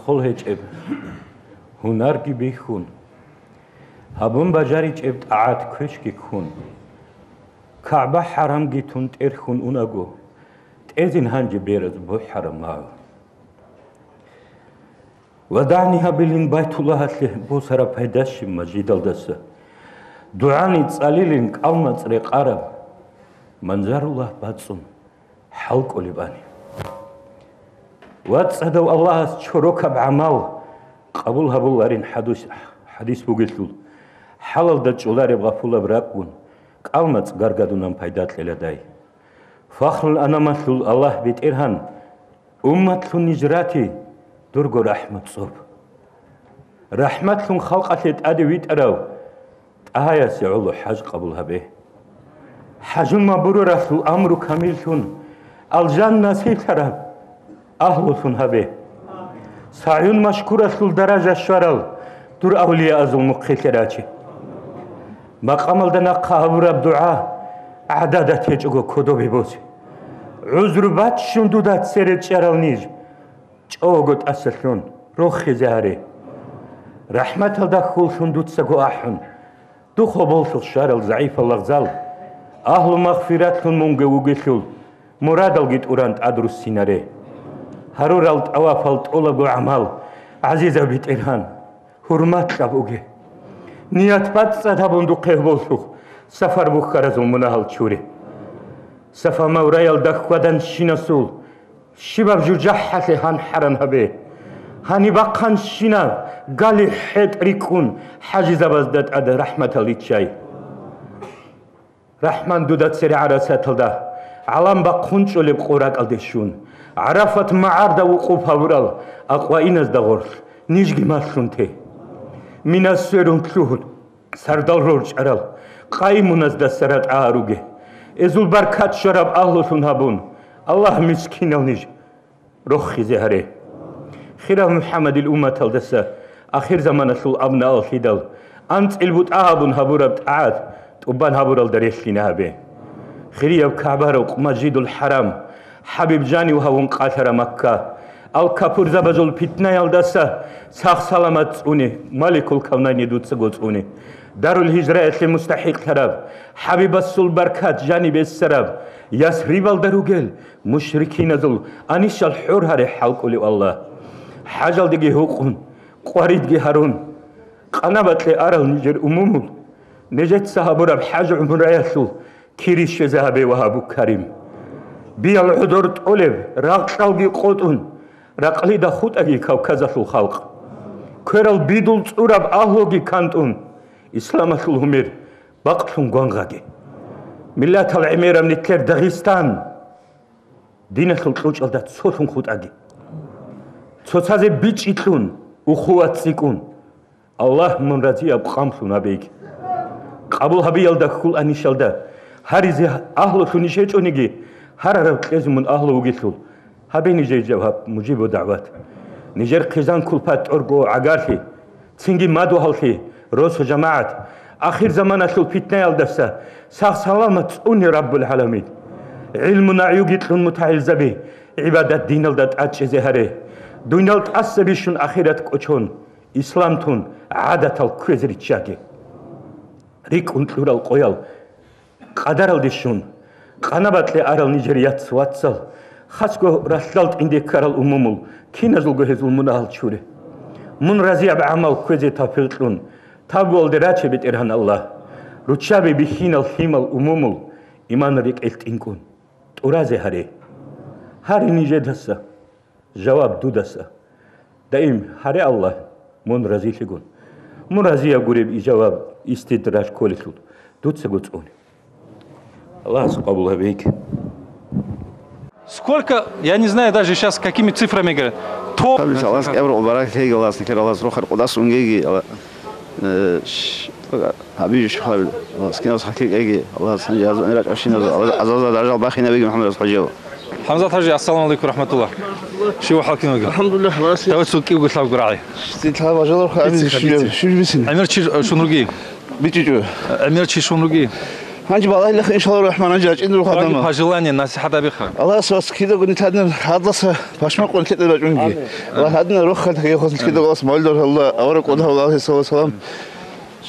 خل هجب هنرگی بیخون هبون بجاری جبت عاد کشکی کن کعبه حرام گیتون ترخون اونگو تأذن هنج بیرز بو حرام ماو ودعنیها بیلین بیت الله له بو سر پیداشی مجید الدسته دعانی تسالیلین کالمت رق عرب منظر الله باتسون حلق ولبانی واتسدو الله شروك بعمل قبولها بولارين حديث بوغيتول حلال دجولار يبغى فولا براكون قالمت غرغدونن پايدات للداي فخر انا مسل الله بيتيرهان امت نجراتي درغو رحمت صوب رحمت خلقت ادي ويتراو ايا سيعلو حج قبولها به حج مبرور رسول امر كامل الجنه سيتراب أهلسون هبه سعيون مشكورة سول درجة شوارل دور أولياء أزل مقيتراتي مقام الدنا قابر الدعاء عدادة يجوغو كودو بيبوسي عذر بات شندودات سيرت شارل نيج جوغو تأسلون روخي زهري رحمة الدخول شندود سقو أحن دوخو بولسل شارل ضعيف اللغزال أهل مغفرات منغو وغيثول مراد الجيت أورانت أدرس سيناري هرورالت أوافلت أولغو عمال عزيزة بيت إرهان حرمات لابوغي نيات بات سادابون دو قيبولسوخ سفر بخارزو مناهل چوري سفر موريال دخوادن شيناسول شباب جو جحة هان حرن هبه هاني باقان شينا غالي حيط ريكون حاجزة بزدت أد رحمة الليتشاي رحمن دودت سري عرسات الدا علام باقونشو لبقوراك الدشون عرفت معارضة وقوف هورال أقوى إنز دغورس نيجي ماسونتي من السيرون تلوهد سردال رورج أرال قايمون از دسترات عاروغي إزول بركات شراب أهلسون هابون الله مسكين النيج روخي زهري خيرا محمد الأمة الدسة آخر زمان سول أبناء الخدال أنت البوت أهابون هابوربت عاد تبان هابورال دريسلين هابي خيريا كعبارك مسجد الحرام حبيب جاني وهون قاتر مكة الكابور زبزول فتنة يلدسة ساق سلامت أوني مالك الكونين يدوت سقوط أوني دار الهجرة مستحق تراب حبيب السول بركات جاني بالسراب يسريب الدروجل مشركين زول أنيش الحور هري حلق لي الله حاجل دقي هوقون قريد دقي هارون قنبت لي أرل نجر أمومل نجت صحابورا بحاج عمر يسول كيريش ذهبي وهابو كريم بيال عذر طلب راقلقي قطن راقلي دا خوتاغي كوكازا الخلق كرل بيدول صوراب اهلوغي كانتون اسلامات الهمير باقتون غونغاغي ملات العميره من تلر دغستان دينة القوش الدات صوتون خوتاغي صوتازي بيچيتلون اخوات سيكون الله من رضي بقامسون ابيك قبول هبيال دخول انيشالدا هاريزي اهلو نيشيچونيغي هرر قيز من أهل وجيتول هبي نيجي جواب مجيب دعوات نيجر قيزان كل بات أرجو عقارتي تنجي مادو هالتي روس جماعة آخر زمان أشل فتنة يلدسة ساق سلامة أني رب العالمين علمنا يوجيتلون متعال زبي عبادة دين الدات أتشزهره دنيا التأسبيشون آخرت كوشون إسلام تون عادة الكوزري تشاكي ريك أنتلور القويل قدر الدشون قنبت لي أرل نيجريات سواتسل خاسكو رسلت عندي كارل أمومل كينزل جهزل مناهل شوري من رزيع بعمل كوزي تفلتلون تابول دراتي بيت إرهان الله رتشابي بحين الخيمل أمومل إيمان ريك إلتينكون تورازي هاري نيجي دسا جواب دو دسا دائم هاري الله من رزي لغون من رزي أقرب إجواب استدراج كولتلون دوت سقوطوني الله قبولها بيك. Сколько, я не знаю даже сейчас какими цифрами говорят. Топ. الله كبر وبارك هيك الله سكر الله روح القداس ونجي الله حبيبي شو خالد الله سكين صحكي يجي الله سنجاز نراج عشرين عزاز درجة باخي نبي محمد صحجه حمزة حجي السلام عليكم ورحمة الله شو حالكم الحمد لله خلاص توسل كيف قلت لك قراعي استيتها وجل خالد شو بسين عمر شو نرجي بيجي عمر شو نرجي Анчи балайлах иншаллах рахман анчи индру хадама. Пожелание насихат абиха. Аллах вас кида гуни тадна хадласа пашмак он кетер бачунги. Аллах адна рух хат хас кида гас молдор Аллах авра кода Аллах салам.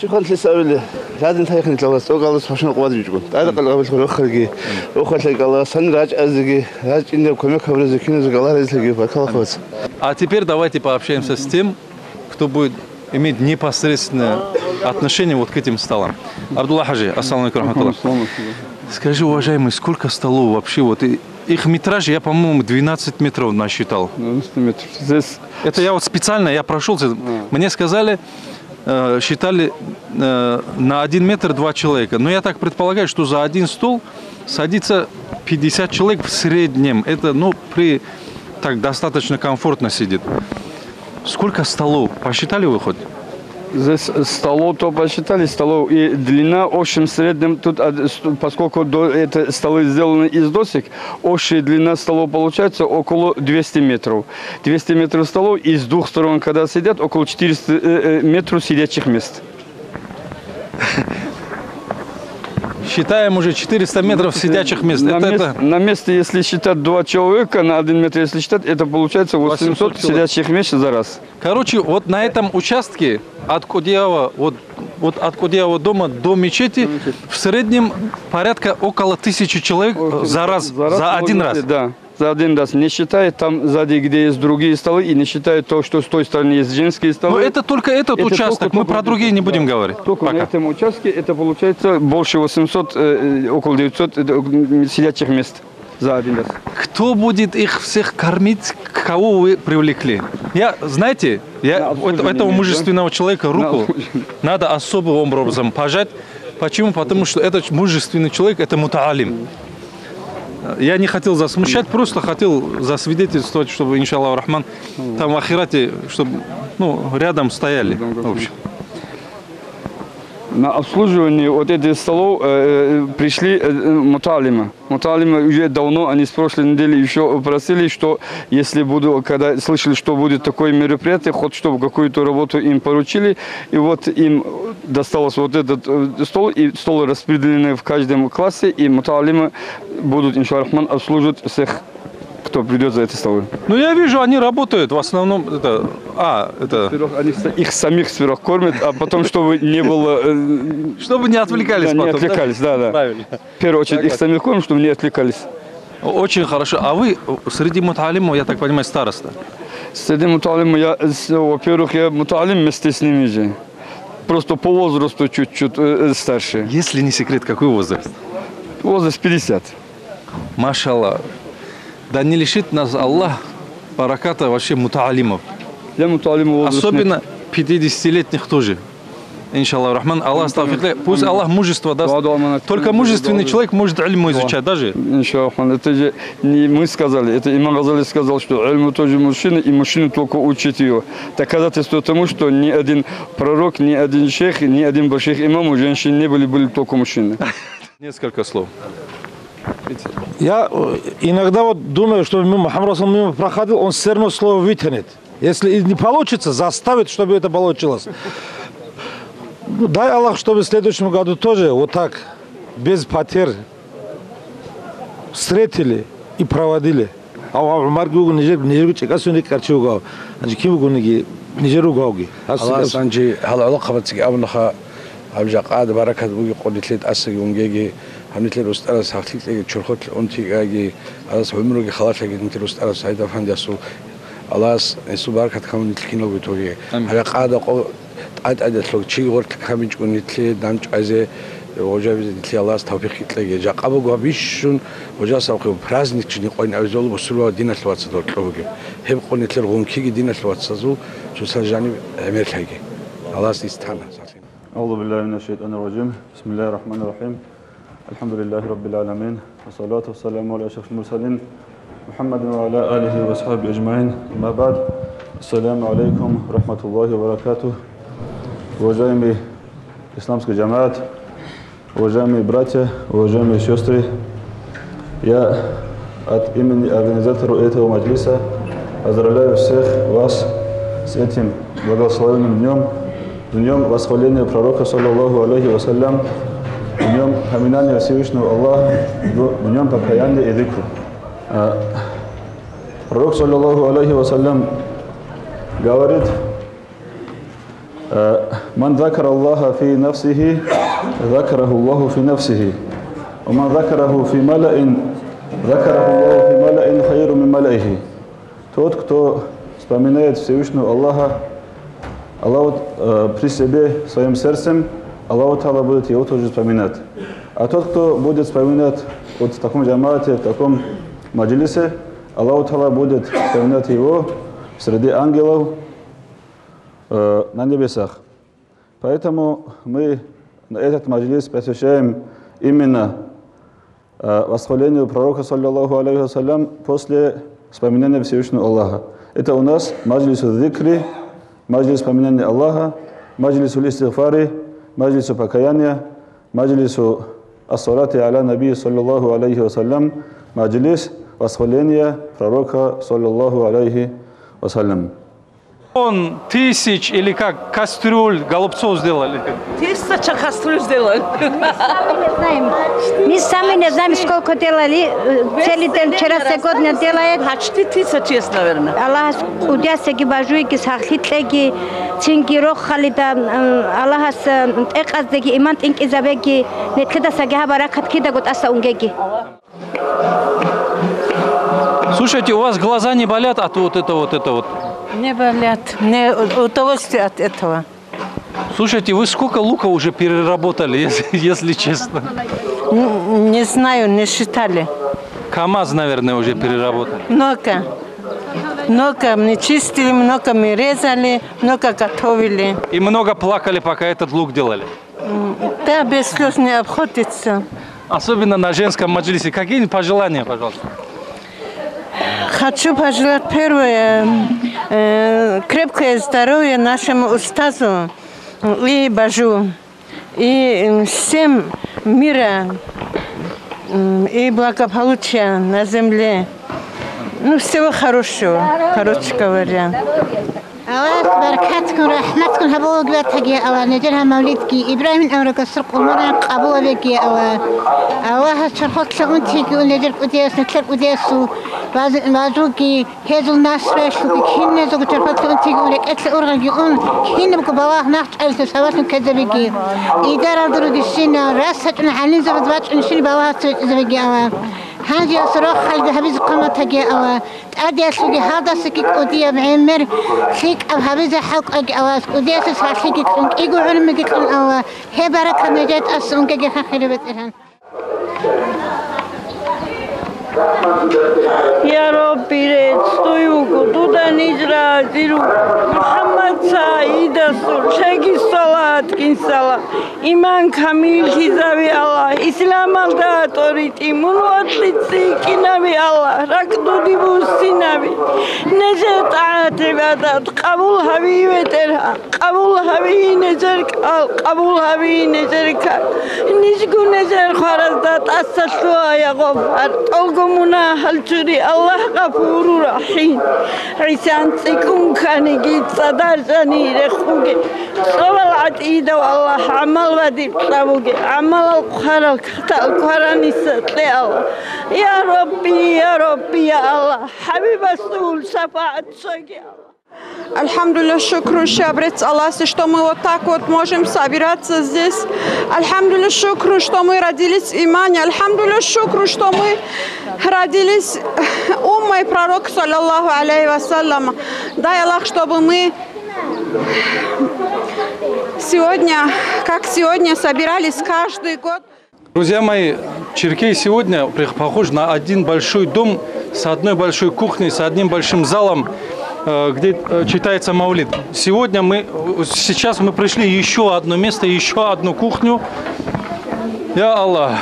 Шухан лисавили. Ладин тайхни Аллах согалас пашмак вадижгу. Тайда qalгабил рух хаги. Рух хат Аллах сан рач азги. Рач инде комек хабрез кинез Аллах резлиги бакалхвас. А теперь давайте пообщаемся с тем, кто будет иметь непосредственное отношение вот к этим столам. Абдулла Хаджи, ассаламу алейкум рахматуллах. Скажи, уважаемый, сколько столов вообще? Вот их метраж, я, по-моему, 12 метров насчитал. 12 метров. Здесь... Это я вот специально, я прошелся. Мне сказали, считали на 1 метр 2 человека. Но я так предполагаю, что за один стол садится 50 человек в среднем. Это, ну, так достаточно комфортно сидит. Сколько столов? Посчитали вы хоть? Здесь столов то посчитали, столов и длина в общем среднем тут, поскольку это столы сделаны из досок, общая длина столов получается около 200 метров. 200 метров столов и с двух сторон, когда сидят, около 400 метров сидячих мест. Считаем уже 400 метров сидячих мест. На месте, если считать 2 человека, на 1 метр, если считать, это получается 800 сидячих мест за раз. Короче, вот на этом участке от Кудеева дома до мечети в среднем порядка около 1000 человек за раз, за один раз. Да. За один раз, не считая там сзади, где есть другие столы, и не считая то, что с той стороны есть женские столы. Но это только этот участок, мы про другие не будем говорить. Только на этом участке это получается больше 800, около 900 сидячих мест за один раз. Кто будет их всех кормить, кого вы привлекли? Знаете, этого мужественного человека руку надо особым образом пожать. Почему? Потому что этот мужественный человек, это мутаалим. Я не хотел засмущать, просто хотел засвидетельствовать, чтобы, иншаллах рахман, там в ахирате, чтобы рядом стояли. В общем. На обслуживание вот этих столов пришли муталимы. Муталимы уже давно, они с прошлой недели еще просили, что если когда слышали, что будет такое мероприятие, хоть чтобы какую-то работу им поручили, и вот им досталось вот этот стол, и стол распределены в каждом классе, и муталимы будут, иншаллах рахман, обслуживать всех, кто придет за эти столы. Ну, я вижу, они работают, в основном, Они их самих сверх кормят, а потом, чтобы не было... Чтобы не отвлекались потом. Не отвлекались, да. Правильно. В первую очередь, их самих кормят, чтобы не отвлекались. Очень хорошо. А вы среди муталимов, я так понимаю, староста? Среди муталимов, во-первых, я муталим вместе с ними же. Просто по возрасту чуть-чуть старше. Если не секрет, какой возраст? Возраст 50. Машаллах. Да не лишит нас Аллах бараката вообще мутаалимов. Я мутаалимов возраст. Особенно 50-летних тоже. Иншаллах рахман, Аллах ставит. Пусть Аллах мужество даст. Только мужественный человек может ильму изучать даже. Иншаллах. Это же не мы сказали, это имам Газали сказал, что ильму тоже мужчина, и мужчина только учит ее. Доказательство тому, что ни один пророк, ни один шейх, ни один больших имам у женщин не были только мужчины. Несколько слов. Я иногда вот думаю, что Мухаммад Расул мимо проходил, он все равно слово вытянет. Если не получится, заставит, чтобы это получилось. Дай Аллах, чтобы в следующем году тоже вот так, без потерь, встретили и проводили. А Умар Гугу Нижеру Чекасуни Карчугау, Анжикиму Нижеру Гауги. Аллах Санджи, Халала Хабатсики Абнаха, Абджакад, Баракат Буги, Кодитлит Асаги Унгеги, Хамнитлит Устара Сахтик, Чурхот, Унтигаги, Аллас Хумруги Халатаги, Нитил Устара Сайда Фандиасу, Аллас, Субаркат Хамнитлкино Витоги, Абакада, Адатлог, Чигорт, Хамич Унитли, Дамч Азе, Ожавизитли, Аллас Тавпихитлеги, Жакабу Габишун, Ожасавки, Празднични, Кон Авзол, Бусула, Динаслватса, Дотлоги, Хебконитлер, Гункиги, Динаслватсазу, Сусажани, Америкаги. Аллас Истана. أعوذ بالله من الشيطان الرجيم بسم الله الرحمن الرحيم الحمد لله رب العالمين والصلاة والسلام على أشرف المرسلين محمد وعلى آله وصحبه أجمعين أما بعد السلام عليكم ورحمة الله وبركاته уважаемые исламские джамаат, уважаемые братья, уважаемые сестры, я от имени организатора этого маджлиса поздравляю всех вас с этим благословенным днем восхваления пророка, саллаллаху алейхи вассалям, нем поминание Всевышнего Аллаха, в нем покаяние и зикр. Пророк, саллаллаху алейхи вассалям, говорит: «Ман закар Аллаха фи нафсихи, закараху Аллаху фи нафсихи. Ман закараху фи малаин, закараху Аллаху фи малаин хайру мин малаихи». Тот, кто вспоминает Всевышнего Аллаха, Аллах при себе, своим сердцем, Аллах Та'ала будет его тоже вспоминать. А тот, кто будет вспоминать вот в таком джамате, в таком маджлисе, Аллах Та'ала будет вспоминать его среди ангелов на небесах. Поэтому мы на этот маджлис посвящаем именно восхвалению пророка, саллаллаху алейхи вассалям, после вспоминания Всевышнего Аллаха. Это у нас маджлису зикри, маджлис вспоминания Аллаха, маджлису истигфари, маджлису покаяния, маджлису ас-салати аля наби, саллаллаху алейхи вассалям, маджлис восхваления пророка, саллаллаху алейхи вассалям. Он тысяч или как кастрюль голубцов сделали? 1000 кастрюль сделали. Мы сами не знаем, сколько делали. Целый день вчера сегодня делает. Почти 1000 есть, наверное. Аллах удясеги бажуйки сахитлеги цингирох халида Аллах эказдеги иман инкизабеги неткида сагиха баракат кида гот аса унгеги. Слушайте, у вас глаза не болят от вот это? Не болят. Мне удовольствие от этого. Слушайте, вы сколько лука уже переработали, если честно? Не знаю, не считали. КамАЗ, наверное, уже переработали. Много. Много мы чистили, много мы резали, много готовили. И много плакали, пока этот лук делали? Да, без слез не обходится. Особенно на женском маджлисе. Какие пожелания, пожалуйста? Хочу пожелать первое, крепкое здоровье нашему устазу и Бажу, и всем мира, и благополучия на земле. Ну, всего хорошего, короче говоря. الله بركاتكم رحمتكم هبوا قبتها يا الله نجرها مولدكي إبراهيم أمرك السرق ومرنا قبوا بك يا الله الله شرحت شغنتي كون نجر قديس نتلر قديسو بازوكي هذا الناس راشوكي كين نزوك شرحت شغنتي كون لك أتل أورغي أون كين بكو بواه نحت ألسو سواسن كذبكي إدارة درود السنة راسة حالين زبط باتش نشيل بواه زبكي يا الله هذه صراخ خلق هبيز قامتها يا الله تأدي أسوقي هذا سكيك أودية بعمر خيك أو هبيزة حق أجواز أودية سسر خيك كنك إيجو علمك كن أو هي بركة نجات أسونك جها خير بترهن يا ربي رستويوكو تودا نجرا زيرو محمد سعيد سور شاكي الصلاة كن صلاة إيمان كامل كذابي الله إسلام الله توريت إيمان واتلتسي كنابي الله ركضو ديبوسي نبي نجات عبادات قبول حبيبي ترها قبول حبيبي نجرك قبول حبيبي نجرك نجكو نجر خرزدات أسسوا يا غفار منا هالجري الله غفور رحيم عيسان تكون كان جيت صدرني رخوجي صبر عتيدة والله عمل ودي بطلبوجي عمل القهر القهراني ستلي الله يا ربي يا الله حبيب الرسول شفاعة شجع Альхамдулилля, шукру, щабрец Аллах, что мы вот так вот можем собираться здесь. Альхамдулилля, шукру, что мы родились в имане. Альхамдулилля, шукру, что мы родились уммой пророка, саллаллаху алейхи вассалям. Дай Аллах, чтобы мы сегодня, как сегодня, собирались каждый год. Друзья мои, Черкей сегодня похож на один большой дом с одной большой кухней, с одним большим залом, где читается маулид. Сейчас мы пришли еще одно место, еще одну кухню. Я Аллах.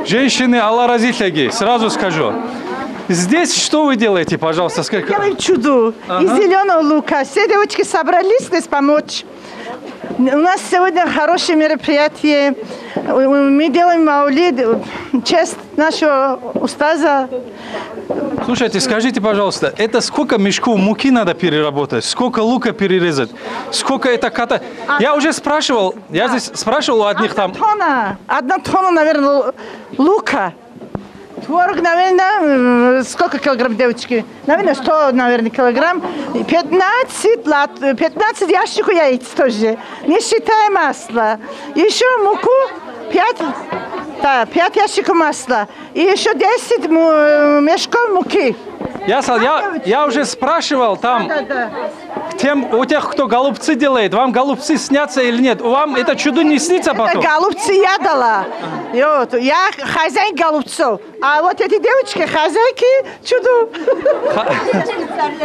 Женщины, Аллах разитляги, сразу скажу. Здесь что вы делаете, пожалуйста? Делаем чудо. Из зеленого лука. Все девочки собрались здесь помочь. У нас сегодня хорошее мероприятие. Мы делаем маулид, честь нашего устаза. Слушайте, скажите, пожалуйста, это сколько мешков муки надо переработать? Сколько лука перерезать? Сколько это кота? Я уже спрашивал, я здесь спрашивал у одних там... Одна тонна, наверное, лука. Творог, наверное, сколько килограмм, девочки? Наверное, 100, наверное, килограмм. 15 ящиков яиц тоже. Не считая масла. Еще муку 5 ящиков масла. И еще 10 мешков муки. Я уже спрашивал там, у тех, кто голубцы делает, вам голубцы снятся или нет? Вам это чудо не снится потом? Это голубцы я дала. Я хозяин голубцов. А вот эти девочки хозяйки чудо.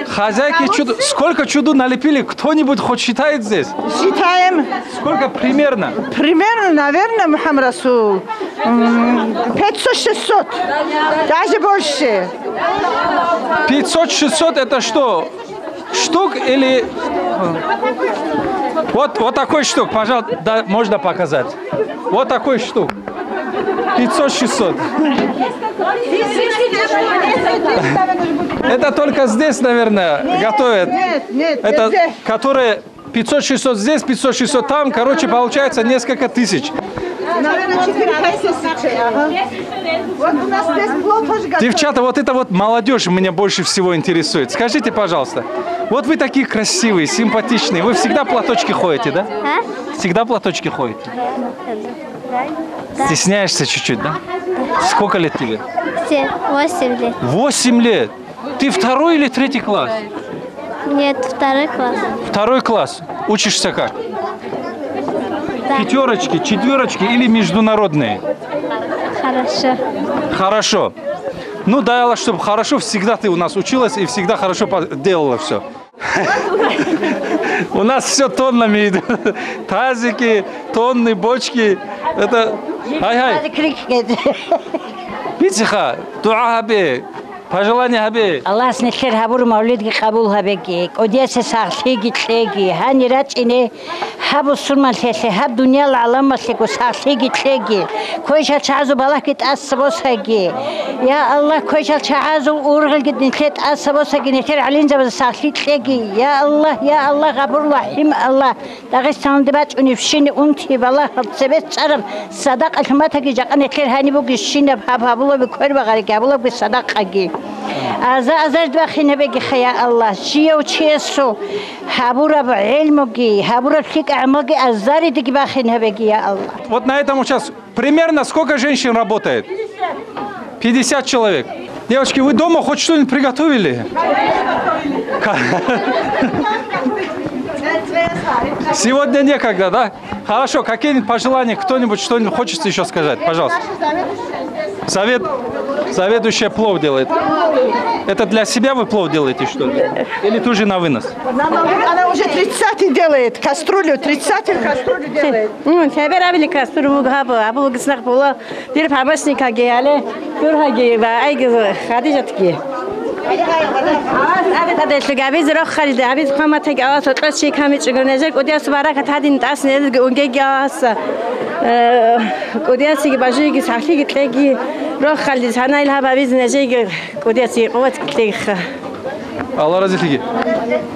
Хозяйки чудо. Сколько чудо налепили? Кто-нибудь хоть считает здесь? Считаем. Сколько примерно? Примерно, наверное, Мухаммад Расул. 500-600. Даже больше. 500-600 это что? Штук или... Вот такой штук, пожалуйста, да, можно показать. Вот такой штук. 500-600. Это только здесь, наверное, готовят. Нет, это которые 500-600 здесь, 500-600 там. Короче, получается несколько тысяч. Наверное, 4-5 тысяч. Вот у нас здесь плов тоже готовят. Девчата, вот это вот молодежь меня больше всего интересует. Скажите, пожалуйста, вот вы такие красивые, симпатичные. Вы всегда платочки ходите, да? А? Всегда платочки ходите? Стесняешься чуть-чуть, да? Сколько лет тебе? 8 лет. 8 лет? Ты 2 или 3 класс? Нет, 2 класс. 2 класс. Учишься как? Да. 5, 4 или международные? Хорошо. Хорошо. Ну, дай Аллах, чтобы хорошо всегда ты у нас училась и всегда хорошо делала все. У нас все тоннами идут. Тазики, тонны, бочки. Это... Ай-ай. Битиха, дуа хабе. Пожелания хабе. Аллах снехер хабур мавлидги кабул хабеги. Одессе сахлиги тлеги. Хани рачине хабу сурмал хесе. Хаб дунял алам маслику сахлиги тлеги. Койшал чаазу балакит ассабосаги. Я Аллах койшал чаазу ургал гиднитлет ассабосаги. Нехер алин забаз сахли тлеги. Я Аллах габур лахим Аллах. Дагестан дебач унифшини унти балах хабсебет чарам. Садак алхматаги жака нехер хани буги шинаб хабуло бикор багари габуло би садак аги. Азар двахина беги хая Аллах. Жио чесо хабура بعلمك хабура фик амаги азари диги бахина беги я Аллах. Вот на этом участке примерно сколько женщин работает? 50 человек. Девочки, вы дома хоть что-нибудь приготовили? Сегодня некогда, да? Хорошо, какие-нибудь пожелания, кто-нибудь что-нибудь хочется еще сказать? Пожалуйста. Заведующая плов делает. Это для себя вы плов делаете, что ли? Или тоже на вынос? Она уже 30-й делает, кастрюлю, 30-й кастрюлю делает. Теперь абили кастрюлю габо, абу гиснах була. Дир фабасника геале, юрхаги ва айгы хадижатки. Если габиз рохали, габиз хаматки авас отрас шик хамит чигонезер, кодиас баракат хадин тас незер унгеги авас. Кодиаси бажиги сахлиги тлеги рохали, санайл хабабиз незер кодиаси قوت тлеги. Аллах разделите.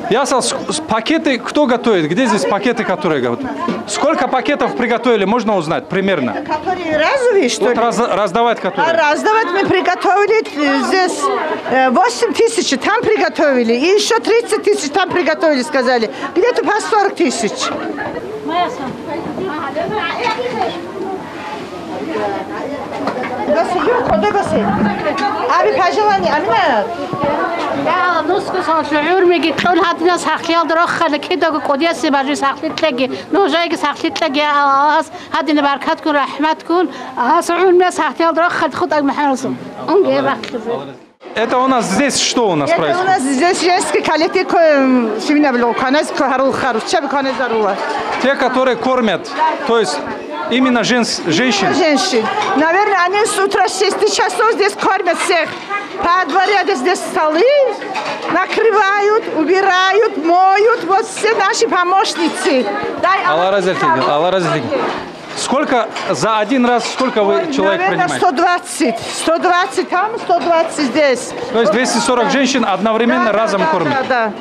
Ясал, пакеты кто готовит? Где здесь пакеты, которые готовят? Сколько пакетов приготовили, можно узнать примерно? Которые разовые, что ли? Вот раздавать которые. Раздавать мы приготовили здесь 8 тысяч, там приготовили. И еще 30 тысяч там приготовили, сказали. Где-то по 40 тысяч. Abi pajolani amina. Я нуску шуур меги кол хадна сахлиал дроххал кида кодиас бажи сахлитлеги ножайги сахлитлеги ас хадина баркат кун рахмат кун асуун ме сахлиал дроххал худ махарсум он геба. Это у нас здесь что у нас происходит? Это у нас здесь женский коллектив, семейный блок, те, которые кормят, то есть именно женщин. Женщин. Наверное, они с утра 6 часов здесь кормят всех. По дворе здесь столы накрывают, убирают, моют. Вот все наши помощницы. Алла Разильевна, сколько за один раз, сколько вы человек принимаете? 120. 120 там, 120 здесь. То есть 240 женщин одновременно разом кормят? Да.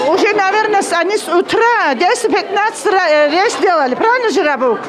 Уже, наверное, они с утра 10-15 рейс делали. Правильно же, Рабук?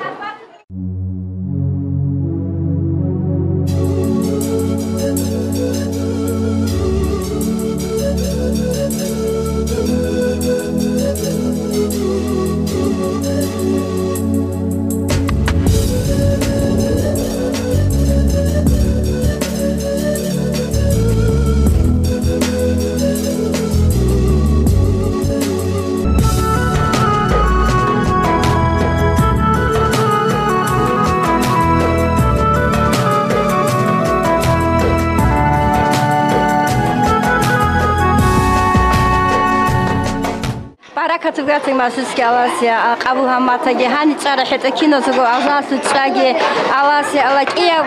Категория мастерская Аласия, Абухаматаги, Хани Царахета, Кинозуго, Азасу Цаги, Аласия, Алакия,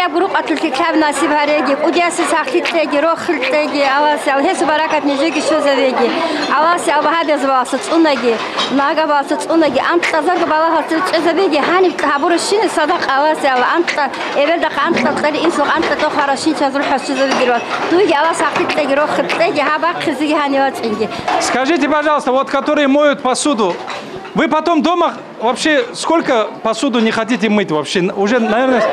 группа Атлетикавна Сибареги, Удяси Сахтеги, Рохтеги, Аласия, Хесу Баракат Нижики Шозавеги, Аласия, Абахабязваса, Цунаги, Нагаваса, Цунаги, Антазага Балаха, Цезавеги, Хани Табуршин, Садак, Аласия, Анта, Эверда Анта, Инсу, Анта, Тохарашин, Чазруха, Шозавеги, Дуги, Аласахтеги, Рохтеги, Хабак, Хизигани, Ватинги. Скажите, пожалуйста, вот которые моют посуду, вы потом дома вообще сколько посуду не хотите мыть вообще? Уже, наверное,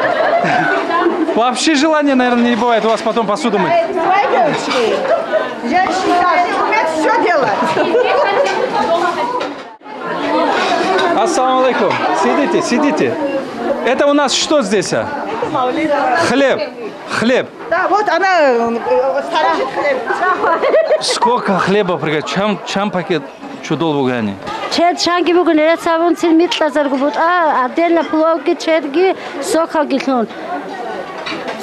вообще желания, наверное, не бывает у вас потом посуду мыть. Женщины умеют все делать. Ассаламу алейкум. Сидите. Это у нас что здесь? Хлеб. Да, вот она сторожит хлеб. Сколько хлеба приготовить? Чем пакет чудол бугани? Чет шанги бугани, ред савун цин митлазар губут. Отдельно пловги, четги, сока гитлун.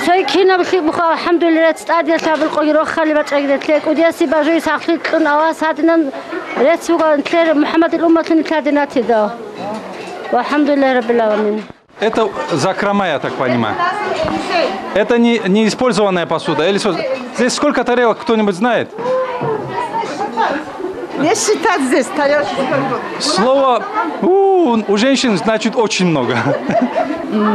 Сой кина бихли буха, алхамдулилlah, стадия табил қойро хали бачагидет лек. Удияси бажуи сахлит лун авас хадинан ред суга тлер Мухаммад ил-умматун кадинати да. Алхамдулилlah раббил аламин. Это закрома, я так понимаю. Это не использованная посуда. Или здесь сколько тарелок, кто-нибудь знает? Не считать здесь тарелки. Слово у женщин значит очень много.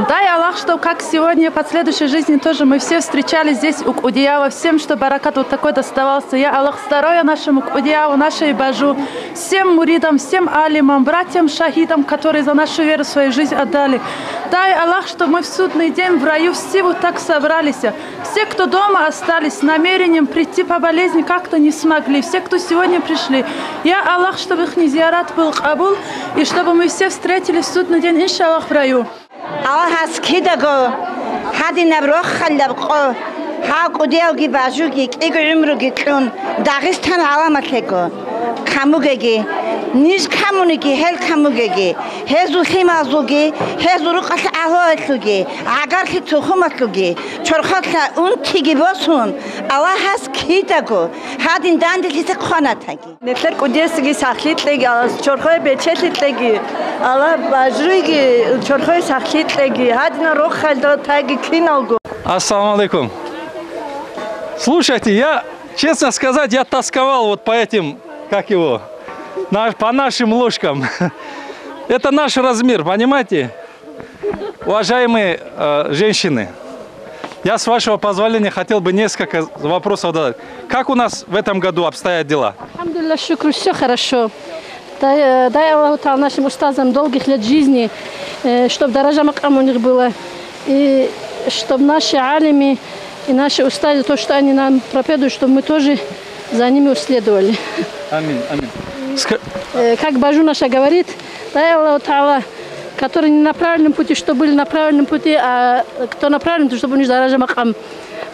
Дай Аллах, что как сегодня в последующей жизни тоже мы все встречались здесь у Кудиява, всем, что баракат вот такой доставался. Я Аллах здоровья нашему Кудияву, нашей Бажу, всем муридам, всем алимам, братьям, шахидам, которые за нашу веру свою жизнь отдали. Дай Аллах, что мы в судный день в раю все вот так собрались. Все, кто дома остались с намерением прийти по болезни, как-то не смогли. Все, кто сегодня пришли. Я Аллах, чтобы их зиярат был кабул, и чтобы мы все встретились в судный день, иншаллах, в раю. Аллах аскидаго, хади наброх халлабко, хак удеоги бажуги, иго умруги клун, Дагестан аламатлего, камугеги, низ камуники, хел камугеги, хезу химазуги, хезу рукат алоэтлуги, агархи тухуматлуги, чорхатла унтиги босун, Аллах аскидаго, хадин дандилисе ханатаги. Нетлер кудесиги сахлитлеги, чорхой бечетлитлеги, Аллах бажуги, чорхой сахлитлеги, хадина рохалдо таги киналгу. Ассаламу алейкум. Слушайте, я, честно сказать, я тосковал вот по этим, как его, по нашим ложкам. Это наш размер, понимаете? Уважаемые женщины, я, с вашего позволения, хотел бы несколько вопросов задать. Как у нас в этом году обстоят дела? Алхамдулилlah, шукр, все хорошо. Дай Аллаху нашим устазам долгих лет жизни, чтобы дорожа макам у них было, и чтобы наши алими и наши устазы, то, что они нам проповедуют, чтобы мы тоже за ними следовали. Аминь, аминь. Как Бажу наша говорит, дай Аллаху Та'ала, которые не на правильном пути, чтобы были на правильном пути, а кто на правильном, то чтобы у них дорожа макам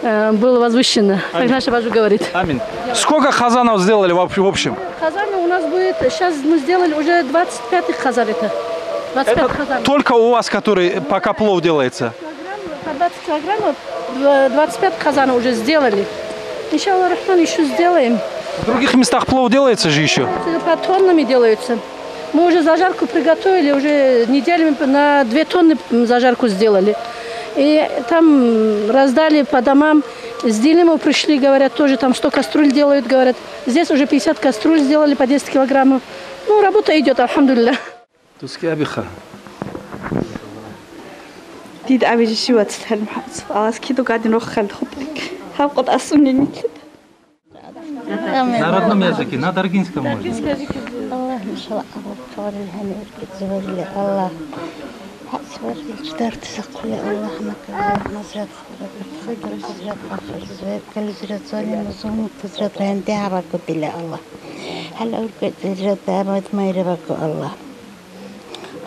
было возвышено. Так наша Бажу говорит. Аминь. Сколько хазанов сделали в общем? Хазаны у нас будет, сейчас мы сделали уже 25-й хазан это. 25 хазан. Только у вас, который пока плов делается? 20 килограммов, 25 хазана уже сделали. Иншаллах Рахман, еще сделаем. В других местах плов делается же еще? По тоннами делаются. Мы уже зажарку приготовили, уже неделями на 2 тонны зажарку сделали. И там раздали по домам. С Дилема пришли, говорят, тоже там 100 кастрюль делают, говорят. Здесь уже 50 кастрюль сделали по 10 килограммов. Ну, работа идет, альхамдулилля. Дид авижи шиват тхалмхац. Алас кидо гадин роххал хутек. Хавкот асунни. На родном языке, на даргинском можно. الله إن شاء الله طول الهنا زوري الله حسبر الجدار تسقي الله ما زاد خضر زاد آخر زاد كل زاد زاني نظام تزاد عندي عباك بالله الله هل أرجع زاد أبد ما يربك الله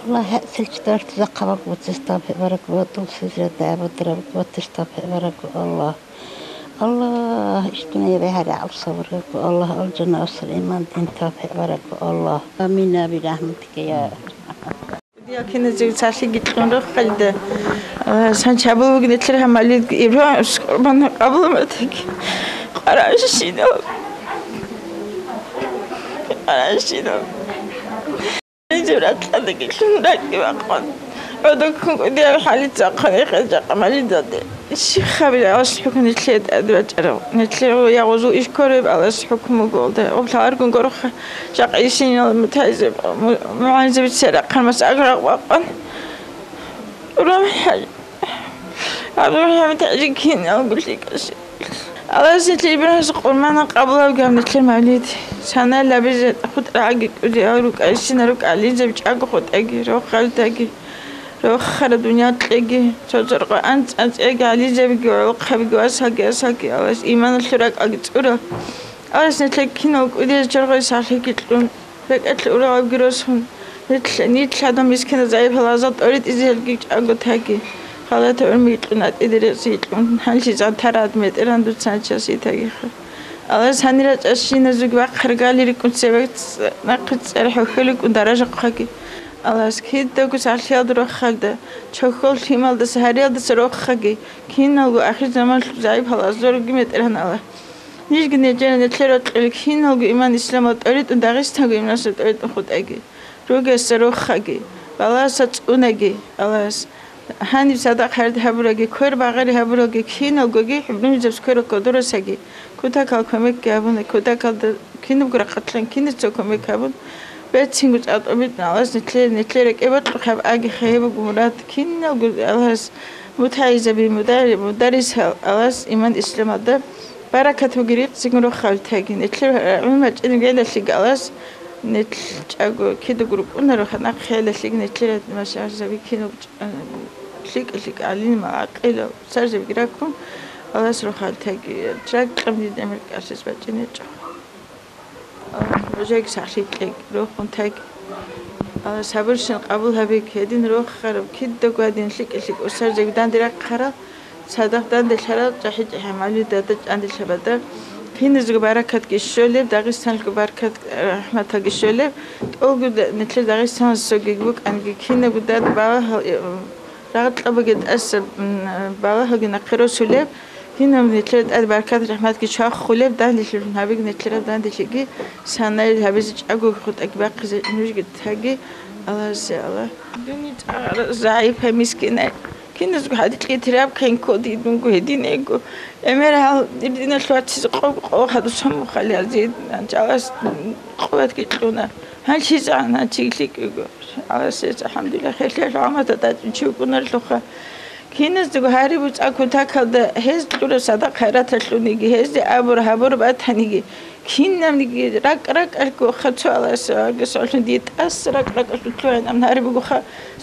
الله هأس الجدار تزقبك وتستابه برك وتوص زاد أبد ربك وتستابه برك الله الله اشتنا يبيها على صبرك الله الجنة أصل إيمان تنتفع برك الله آمين برحمتك يا يا كنا زوج ساشي قلت لهم روح خلده سانشابو قلت لهم مالي إبراهيم قربان قبل ما تجي قراش شنو قراش شنو نجرت هذا قلت لهم راكي وقان ودكم قدي حالي تقني خرج قمالي دادي الشيخ خبير عاش حكم نتليد أدرج نتليد يا وزو إيش كورب على حكم قولده وبلاركم قروخ شقيسين المتهزب معانزة بتسرق خمس أقرأ وقن ورام حاجة أروح متعجكين أو قلت لك أشي على سنة إبراهيم سقول معنا قبل القام نتليد مولد سنة لابد أخذ عقق ودي أروك أشين أروك على زوج أخذ أجي روح خالد أجي روح خرد الدنيا تلاقي تجرق أنت أجي على زوج وروح خبي أسحق على إيمان الشرك أجتورا على سنة لكنه ودي جرق يسحق يتلون فكأت الأولى وجرسهم نيت هذا مسكين زعيب هلازات أريد إزهل جيج أقول تاجي خلاص أرمي يتلونات إدريس يتلون هالشيء زاد تراد مت إيران دوت سانشاسي تاجي على سنة أشين زوج وقت خرجالي ركون سبت نقد سرح خلق ودرجة خاكي على سكيد دوك سالشيا دروخ خالده شكل شمال ده سهريا ده سروخ خاكي كينا وآخر زمان زعيب هلاز زور قيمة إيران على نيج جنيه جانا نتلرت كينا وإيمان إسلام أريد وداغستان وإيمان سد أريد أخذ أجي روجا سروخ خاكي على سات أونجي على هاني صدق خرد هبرجي كور بعير هبرجي كينا وجوجي حبني جبس كور كدور سجي كوتا كالكمك كابون كوتا كال كينا بقرا قتلن كينا تسوكمك كابون بيتسينغ أبيت ناس نتلرك إبط خاب أجي خيبة جمرات كينا وجالس متحيزة بمدرس على إيمان إسلام هذا بركة وجريت سينغ خالد تاجي نتلر عمرك إن جالس شجالس نتلقى كده جروب ونروح نخيل شيء نتلقى مشاعر زبي كده شيء علينا مع عقيلة صار زبي كراكم الله سروح تاجي تراك قبل دمرك أساس بتجني جا رجعك سعيد لك روح تاج الله صبرشن قبل هبيك هدين روح خرب كده قاعدين شيء وصار زبي دان درك خرا صدق دان دشرا جاهد حمالي دادج عند الشباب هنا زباركات كشولة داغستان كباركات رحمة كشولة أو قد نتلي داغستان سوق بوك أنك هنا بدأت بعها رغت أبغى أسب بعها جنا قرو سولة هنا نتلي البركات رحمة كشاخ خلف ده اللي شلون هبيك نتلي ده اللي شيء سنة هبيز أقول خد أكبر قز نوش قد هاجي الله سأله دنيا زعيف مسكينة كنا زوج حديث كتير كين كودي دونكو هدين إيجو أميرها دينا شوات سقو هذا سمو خلي عزيز جالس قوات كتلونا هالشيء زعنا تيجيك إيجو على أساس الحمد لله خير ليش عمت تشوف كنا الأخوة كنا زوج هاري بس أكو تاكل هز دور صدق خيرات تلونيجي هز أبور بعد هنيجي كنا نيجي رك أكو خدشوا على أساس عشان ديت رك أكلوين أم هاري بقول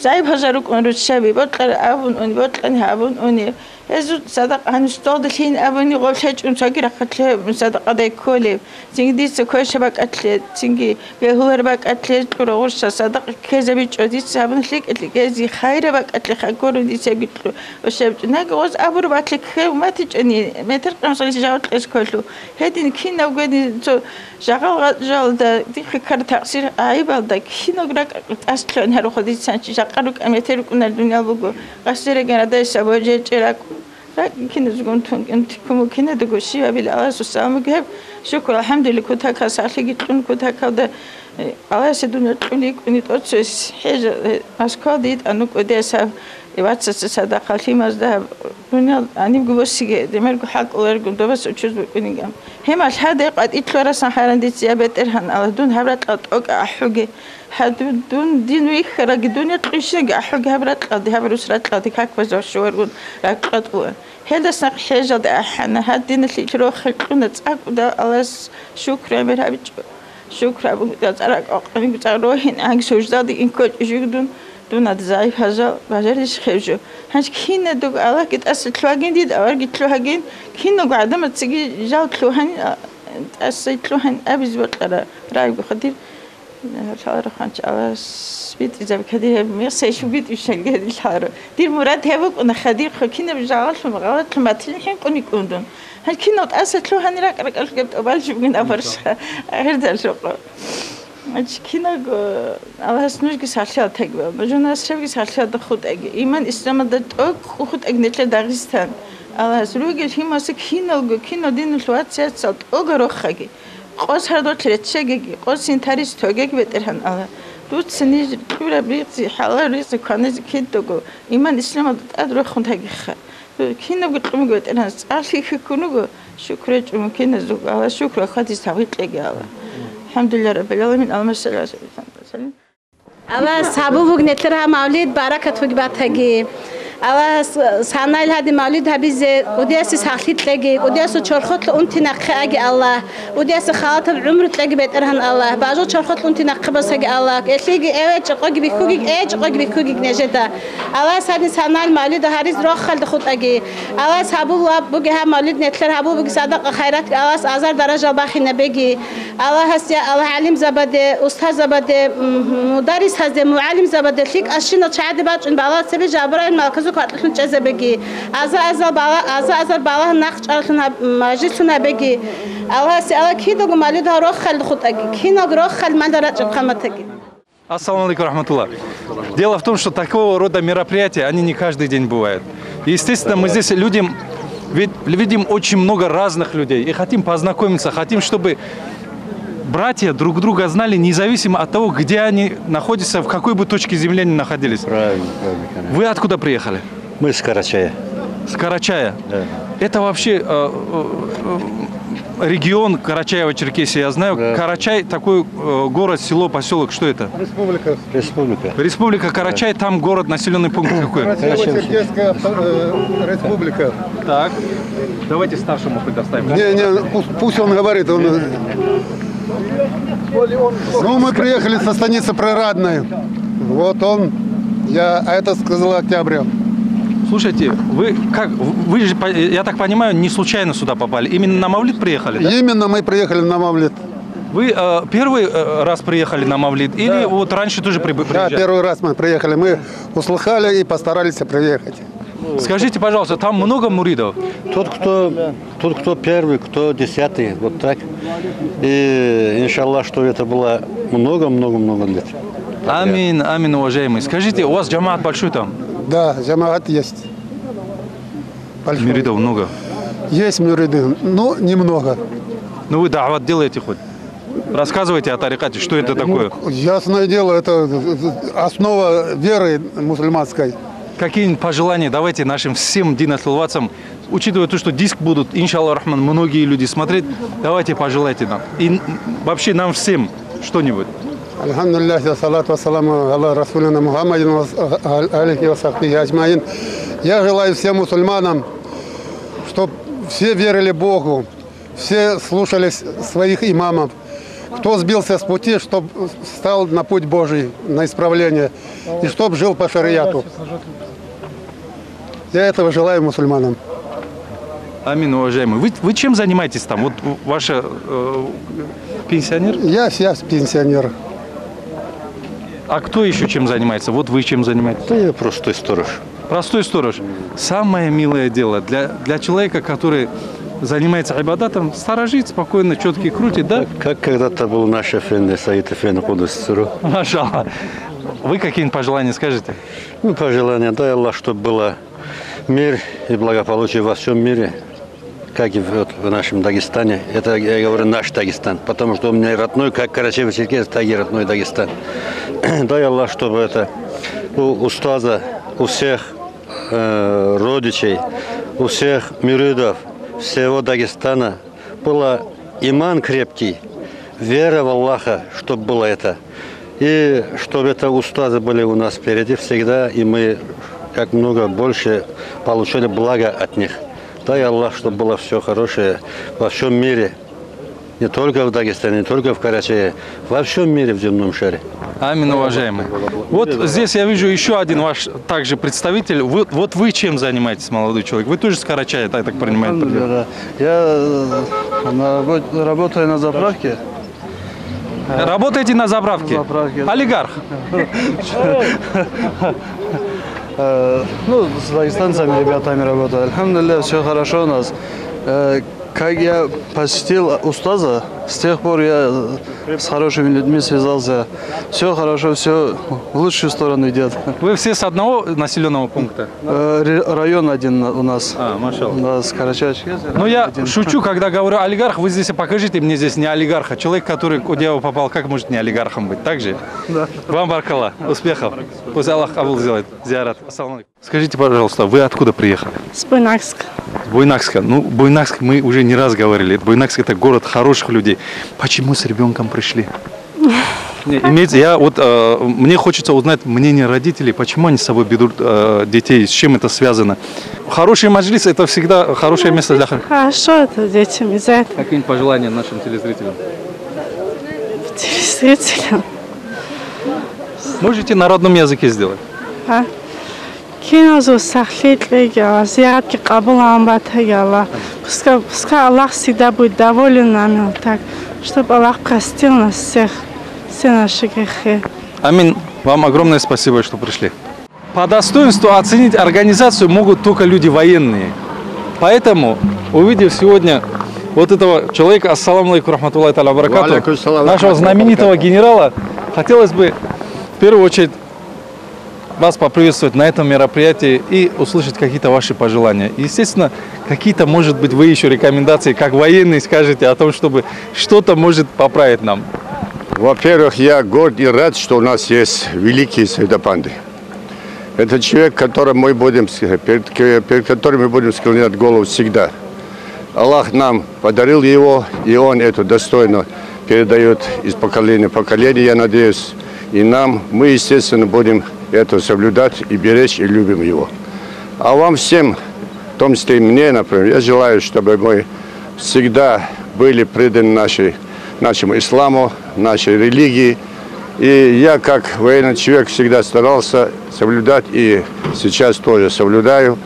زايب هزاروك ونروح شبي بطل بطل هابون أني هزو صدق هنشتغل الحين أبوني قول شيء ونشاكر أكله من صدق هذا كله تيجي دي سكوي شبك أكله تيجي بهو ربك أكله تروح صدق كذا بيجودي سابن لك كذي خير بك أكله خكور ودي سبيتلو وشبت ناقوز أبو ربك لك وما تجني ما ترقم صلي تجاوت إسكولو هدين كنا وقدي تو شغال ده دي خكر تأثير عيب ده كنا قرق أصلا هروح خدي سانشي شقرك أميتر كنا الدنيا بقول قصير جنا ده سبوجة جرك كنا زقون تون أنت كم كنا تقولشي أبي الله سلام جاب شكر الحمد لله كنت هكذا لقيتون كنت هكذا الله سدنا تقولي كنت أتوس حاجة أسكاديت أنو كده سب ვაცაცე სადახალ იმას და ბუნა ანი გოსიგე დემერ ჰაკოლერ გუნდობას უჩუზ ბინიგამ ჰემალ ჰადე ყატიტლარა საჰარანდიცია ბეტერჰან ალა დუნ ჰაბრატ ყატოკ აჰუგე ჰადუნ დინვი ხრაგი დუნი ყიშეგ აჰუგე ჰაბრატ ყადი ჰაბრუს რატყადი ქაკბაზო შუერგუნ რატყატყუ ჰედა საყ ჰეჟად აჰანა ჰადინ ლიჩრო ხეკუნა წაკუდა ალას შუქრა მერაბიჭ შუქრა ბუდა წარა ყოყი წაროჰინ აგსუჟდადი ინკო ჟიგდუნ დუნად ზაიფაზა ბაჟერის ხევჟო ჰანჩ ქინა დუ ალა კიტას თლვაგინდი და ვარ გითლვაგინ ქინო გადამაც იგი ჟავ თლუჰან ასე თლუჰან აბიზ ვიყარა რაი გხდი შალრო ხანჩ ალა სპიტი ზაბქედი მესე შუბიტ შენგედი შალრო დირ მურად ჰევო ყნა ხადირ ხინა ჟავ თლუღა თმათლი ხენ ყუნი ყუნდუნ ჰან ქინოთ ასე თლუჰან რა კრაკალ გებტობალ შუბგინ აფარშა ერდალ შოყო Achkina alas nujgi salsha tegba. Bajuna srevgi salsha da khutegi. Iman İslam'a da khut egnetle Dağistan. Alas rugi himase kino din luat sat ogarokhagi. Qos hardo tretchegi. Qos interis togeg veterhan ala. Dut seni pura biqsi halar ris kanez kittogo. Iman İslam'a da adro khutegi. Kino gutqum veterhan salhi kunugo. Şükret mümkün zug ala şükra khadis tawiqegi ala. Alhamdulillah Rabbil Alamin. Allahümme salli ala seyyidina. Allah sabu netler mavlid barakat batagi. Allah sanayl hadi mavlid habize udiyasi sahlit legi udiyasi çorxotla untinaqi agi Allah udiyasi khalat umr legi beterhan Allah bazo çorxotla untinaqi basagi Allah etligi evet çaqagi bikugig çaqagi bikugig nejeta Allah sadi sanayl mavlid hariz rokhal khut agi Allah sabu bu ge mavlid netler habu bu sadaqa khairat Allah azar daraja baxina begi Allah hasya Allah alim zabade ustaz zabade mudaris hazde muallim zabade lik ashina çadi bacın bala sebe jabrail malkaz Kartın cezebegi, azar bala nakç alın majisuna begi. Allah kido gumali da rokhal khutagi, kino rokhal mandarat qamatagi. Ассаламу алейкум рахматуллах. Дело в том, что такого рода мероприятия, они не каждый день бывают. И, естественно, мы здесь видим очень много разных людей и хотим познакомиться, хотим, чтобы братья друг друга знали, независимо от того, где они находятся, в какой бы точке земли они находились. Правильно. Вы откуда приехали? Мы с Карачая. С Карачая? Да. Это вообще регион Карачаево-Черкесия, я знаю. Да. Карачай, такой город, село, поселок, что это? Республика. Республика Карачай, да. Там город, населенный пункт какой? Карачаево-Черкесская республика. Так, давайте старшему предоставим. Пусть он говорит. Ну, мы приехали со станицы Прорадной. Вот а это сказал Октября. Слушайте, вы же, я так понимаю, не случайно сюда попали. Именно на Мавлид приехали, да? Именно мы приехали на Мавлид. Вы первый раз приехали на Мавлид или вот раньше тоже приезжали? Да, первый раз мы приехали. Мы услыхали и постарались приехать. Скажите, пожалуйста, там много муридов? Тот, кто первый, кто 10-й, вот так. И, иншаллах, что это было много-много-много лет. Амин, амин, уважаемый. Скажите, у вас джамаат большой там? Да, джамаат есть. Большой. Мюридов много? Есть мюриды, но немного. Ну вы дават делаете хоть? Рассказывайте о тарикате, что это такое? Ясное дело, это основа веры мусульманской. Какие-нибудь пожелания давайте нашим всем динасловацам, учитывая то, что диск будут, иншаллах рахман, многие люди смотреть, давайте пожелайте нам. И вообще нам всем что-нибудь. Алхамдулиллах, салату вассаламу алла расулина Мухаммадин алейхи вассахбихи аджмаин. Я желаю всем мусульманам, чтобы все верили Богу, все слушались своих имамов. Кто сбился с пути, чтобы встал на путь Божий, на исправление, и чтобы жил по шариату. Я этого желаю мусульманам. Амин, уважаемый. Вы чем занимаетесь там? Вот ваша пенсионер? Я пенсионер. А кто еще чем занимается? Вот вы чем занимаетесь? Да я простой сторож. Простой сторож. Самое милое дело для человека, который занимается айбадатом, сторожит спокойно, четкий, крутит, да? Как когда-то был наш Эфенди, Саид Эфенди Кудус-Сыру. Машаллах. Вы какие-нибудь пожелания скажете? Ну, пожелания, дай Аллах, чтобы было мир и благополучие во всем мире, как и в нашем Дагестане. Это, я говорю, наш Дагестан, потому что у меня родной, как Карачаево-Черкесия, так и родной Дагестан. Дай Аллах, чтобы это у устаза, у всех родичей, у всех мюридов, всего Дагестана был иман крепкий, вера в Аллаха, чтобы было это. И чтобы это устазы были у нас впереди всегда, и мы как много больше получили блага от них. Дай Аллах, чтобы было все хорошее во всем мире. Не только в Дагестане, не только в Карачае, во всем мире, в земном шаре. Амин, уважаемый. Вот здесь я вижу еще один ваш также представитель. Вот вы чем занимаетесь, молодой человек? Вы тоже с Карачая, я так понимаю? Я работаю на заправке. Работаете на заправке? Олигарх? Ну, с дагестанцами, ребятами работаю. Альхамдулилля, все хорошо у нас. Как я посетил устаза, с тех пор я с хорошими людьми связался. Все хорошо, все в лучшую сторону идет. Вы все с одного населенного пункта? Район один у нас. Машалла. У нас Карачайский. Ну, я шучу, когда говорю олигарх, вы здесь покажите мне здесь не олигарха. Человек, который к Удияву попал, как может не олигархом быть? Так же? Да. Вам баркалла, успехов. Пусть Аллах кабул сделает. Зиарат. Ассаламу алейкум. Скажите, пожалуйста, вы откуда приехали? С Буйнакска. С Буйнакска. Ну, Буйнакск мы уже не раз говорили. Буйнакск — это город хороших людей. Почему с ребенком пришли? Мне хочется узнать мнение родителей, почему они с собой берут детей, с чем это связано. Хороший маджлис — это всегда хорошее место для... Хорошо, это детям из-за этого. Какие пожелания нашим телезрителям? Телезрителям? Можете на родном языке сделать? Кинозу сахлит легала, зиаратки кабул амбатагала. Пускай Аллах всегда будет доволен нами, так, чтобы Аллах простил нас всех, все наши грехи. Амин. Вам огромное спасибо, что пришли. По достоинству оценить организацию могут только люди военные. Поэтому, увидев сегодня вот этого человека, ассаламу алейкум рахматуллахи та'аля баракату, нашего знаменитого генерала, хотелось бы в первую очередь вас поприветствовать на этом мероприятии и услышать какие-то ваши пожелания. Естественно, какие-то, может быть, вы еще рекомендации, как военный, скажете о том, чтобы что-то может поправить нам. Во-первых, я горд и рад, что у нас есть великий Сайдапанды. Это человек, перед которым мы будем склонять голову всегда. Аллах нам подарил его, и он это достойно передает из поколения в поколение, я надеюсь. И мы, естественно, будем это соблюдать и беречь, и любим его. А вам всем, в том числе и мне, например, я желаю, чтобы мы всегда были преданы нашему исламу, нашей религии. И я, как военный человек, всегда старался соблюдать, и сейчас тоже соблюдаю.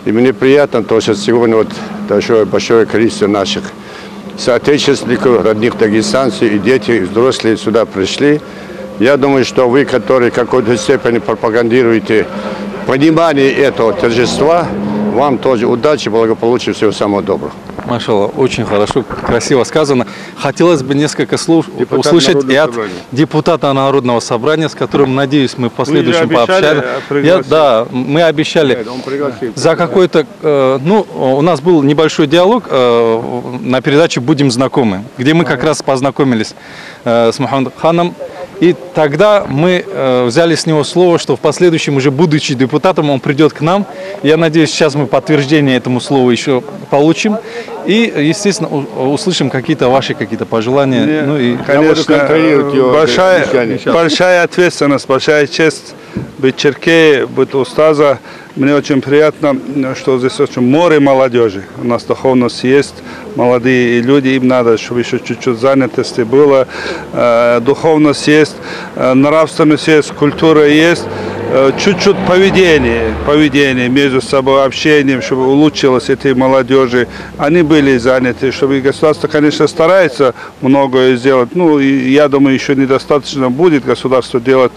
И мне приятно, что сегодня вот большое количество наших соотечественников, родных дагестанцев и дети, и взрослые сюда пришли. Я думаю, что вы, которые в какой-то степени пропагандируете понимание этого торжества, вам тоже удачи, благополучия, всего самого доброго. Машалла, очень хорошо, красиво сказано. Хотелось бы несколько слов услышать и от депутата Народного собрания, с которым, надеюсь, мы в последующем пообщаемся. Да, мы обещали. За какой-то... у нас был небольшой диалог на передаче «Будем знакомы», где мы как раз познакомились с Мухаммадом ханом. И тогда мы взяли с него слово, что в последующем, уже будучи депутатом, он придет к нам. Я надеюсь, сейчас мы подтверждение этому слову еще получим. И, естественно, услышим какие-то ваши пожелания. Конечно, большая ответственность, большая честь быть черкее, быть устаза. Мне очень приятно, что здесь очень море молодежи. У нас духовность есть, молодые люди, им надо, чтобы еще чуть-чуть занятости было. Духовность есть, нравственность есть, культура есть. Чуть-чуть поведение между собой, общением, чтобы улучшилось этой молодежи. Они были заняты, чтобы государство, конечно, старается многое сделать. И я думаю, еще недостаточно будет государство делать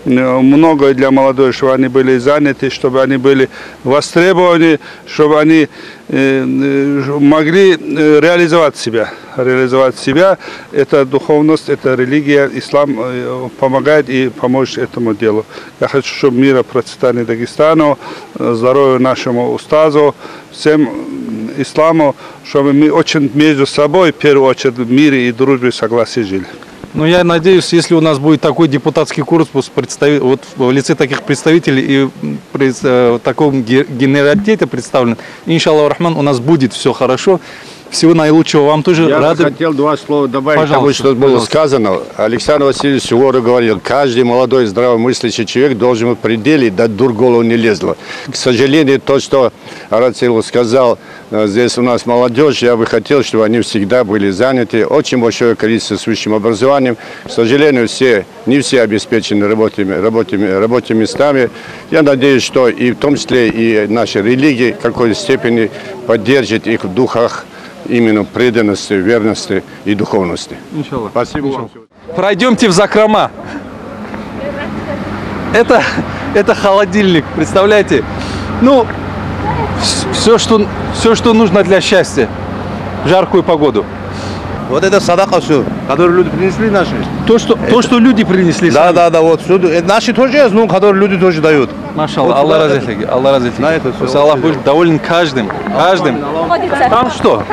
многое для молодежи, чтобы они были заняты, чтобы они были востребованы, чтобы они могли реализовать себя. Это духовность, это религия, ислам помогает и поможет этому делу. Я хочу, чтобы мира, процветания Дагестану, здоровья нашему устазу, всем исламу, чтобы мы очень между собой, в первую очередь, в мире и дружбе, согласии жили. Ну, я надеюсь, если у нас будет такой депутатский корпус вот в лице таких представителей и в таком генералитете представлен, иншаллах рахман, у нас будет все хорошо. Всего наилучшего вам тоже. Я хотел два слова добавить к тому, что было сказано. Александр Васильевич Суворов говорил, каждый молодой здравомыслящий человек должен в пределе, да дур голову не лезла. К сожалению, то, что Арацилов сказал, здесь у нас молодежь, я бы хотел, чтобы они всегда были заняты. Очень большое количество с высшим образованием. К сожалению, не все обеспечены рабочими местами. Я надеюсь, что и в том числе и наша религия в какой-то степени поддержит их в духах именно преданности, верности и духовности. Иншаллах. Спасибо вам. Пройдемте в закрома. Это холодильник, представляете? Ну, все, что нужно для счастья в жаркую погоду. Вот это садака все, которые люди принесли наши. То, что люди принесли. Да, вот. Наши тоже есть, но которые люди тоже дают. Машаллах, Аллах разрешит. Аллах будет доволен каждым. Там что?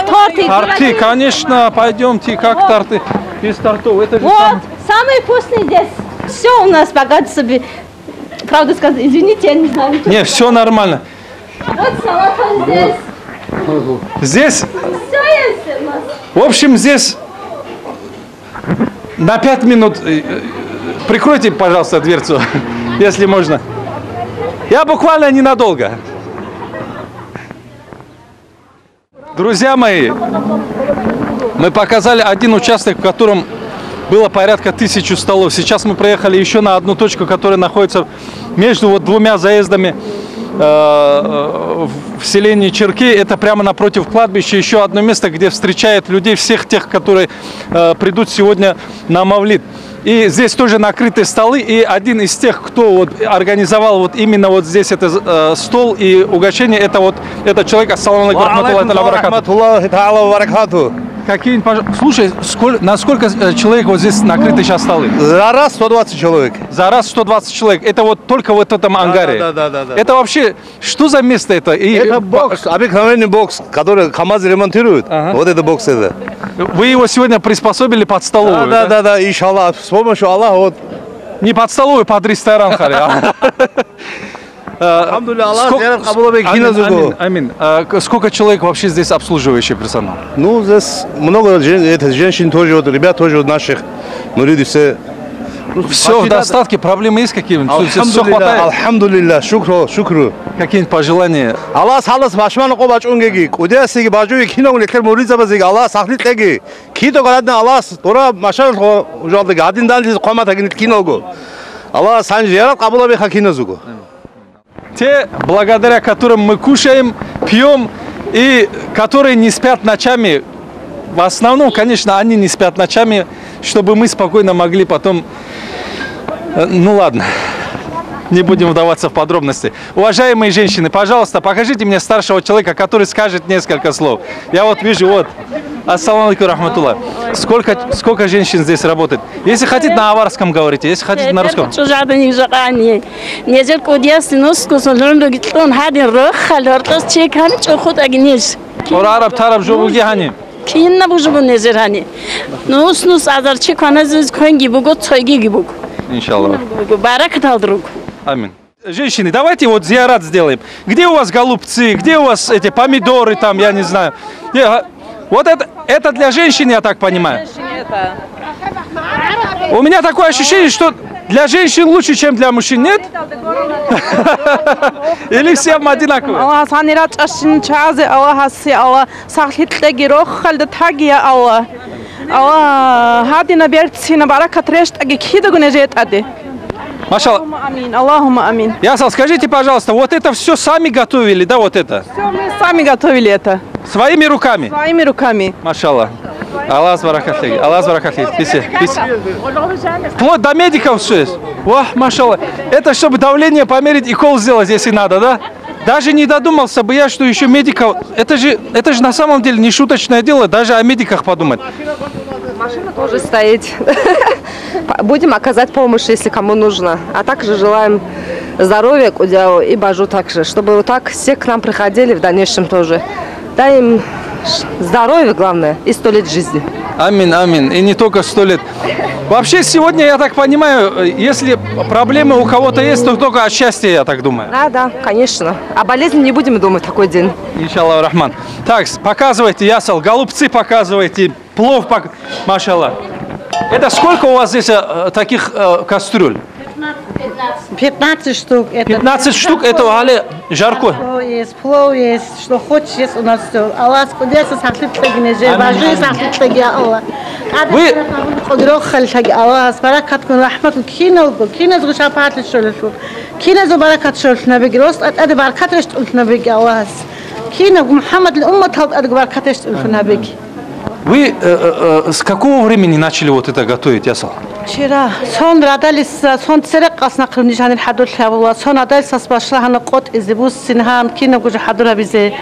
Торты. Торты, конечно, пойдемте, как торты. Из тортов. Это же вот, самые вкусные здесь. Все у нас богат себе. Правда сказать, извините, я не знаю. Не, все нормально. Вот салат здесь. Здесь? Все есть у нас. В общем, здесь на 5 минут. Прикройте, пожалуйста, дверцу, если можно. Я буквально ненадолго. Друзья мои, мы показали один участок, в котором было порядка 1000 столов. Сейчас мы проехали еще на одну точку, которая находится между вот двумя заездами в селении Черкей. Это прямо напротив кладбища. Еще одно место, где встречают людей, всех тех, которые придут сегодня на Мавлид. И здесь тоже накрыты столы. И один из тех, кто вот организовал вот именно вот здесь это стол и угощение, это вот этот человек. Ассаламу алейкум баракату. Какие-нибудь, слушай, на сколько человек вот здесь накрыты сейчас столы? За раз 120 человек. За раз 120 человек. Это вот только вот в этом ангаре. Да. Это вообще, что за место это? Это бокс, обыкновенный бокс, который КамАЗ ремонтирует. Вот это бокс это. Вы его сегодня приспособили под столовую? Да, иншаллах, с помощью Аллаха. Вот. Не под столовую, под ресторан, Харя. Амин. Сколько человек вообще здесь обслуживающий персонал? Ну, здесь много женщин тоже, вот, ребят тоже вот наших, муриды все. Все в достатке, проблемы есть какие-нибудь? Все хватает? Алхамдулилля, шукру. Какие-нибудь пожелания? Аллах салас башман кобач унгеги, кудясиги бажуи кино лекер муризабазиги, Аллах сахлитлеги, кито гарадна Аллах тора машал ужалдыги, один дальше коматагин киногу. Аллах санжиярат кабулабеха кинозугу. Те, благодаря которым мы кушаем, пьем, и которые не спят ночами, в основном, конечно, они не спят ночами, чтобы мы спокойно могли потом... Ну ладно, не будем вдаваться в подробности. Уважаемые женщины, пожалуйста, покажите мне старшего человека, который скажет несколько слов. Я вот вижу, вот. Ассаламу алейкум рахматуллах. Сколько женщин здесь работает? Если хотите, на аварском говорите, если хотите, на русском. Араб, тараб, жобуги хани. Кинна бужбу незерани. Нус азарчи каназыз конги бугот цойги гибуг. Иншаллах. Баракат друг. Амин. Женщины, давайте вот зиарат сделаем. Где у вас голубцы, где у вас эти помидоры там, я не знаю. Вот это для женщин, я так понимаю. У меня такое ощущение, что для женщин лучше, чем для мужчин, нет? Или всем одинаково? Аллах санират ашин чазе, Аллах аси, Аллах сахлитлеги роххалда тагия, Аллах. Аллах хадина берцина баракат рештаги кидагунежет ади. Машаллах. Аллахума амин. Ясал, скажите, пожалуйста, вот это все сами готовили, да, вот это? Все мы сами готовили это. Своими руками? Своими руками. Машаллах. Аллах баракатлеги. Аллах баракатлеги. Вплоть до медиков все есть. Вах, машаллах. Это чтобы давление померить и кол сделать, если надо, да? Даже не додумался бы я, что еще медиков... Это же на самом деле не шуточное дело, даже о медиках подумать. Машина тоже стоит. Будем оказать помощь, если кому нужно. А также желаем здоровья Кудяу и Бажу также, чтобы вот так все к нам приходили в дальнейшем тоже. Дай им здоровья, главное, и 100 лет жизни. Амин, амин. И не только 100 лет. Вообще сегодня, я так понимаю, если проблемы у кого-то есть, то только от счастья, я так думаю. Да, конечно. О болезни не будем думать такой день. Иншаллах рахман. Так, показывайте, Ясал, голубцы показывайте, плов, машаллах. Это сколько у вас здесь таких кастрюль? 15 штук. 15 штук, это али жарко. Есть, плов есть, что хочешь, есть у нас все. Аллах, кудеса сахлит тагине, бажи сахлит таги Аллах. Вы قدرخل تاج الله برکت کن رحمت کن زو شفاعت شلشون کین زو برکت شلش نبی راست اد برکتش نبی الله کین محمد الأمة اد برکتش نبی. Вы с какого времени начали вот это готовить, Ясал? Вчера. Сон радались, сон церек касна крнижанин хадул хавла, сон радались спашлахана кот избус синхан кин гуж хадула бизе.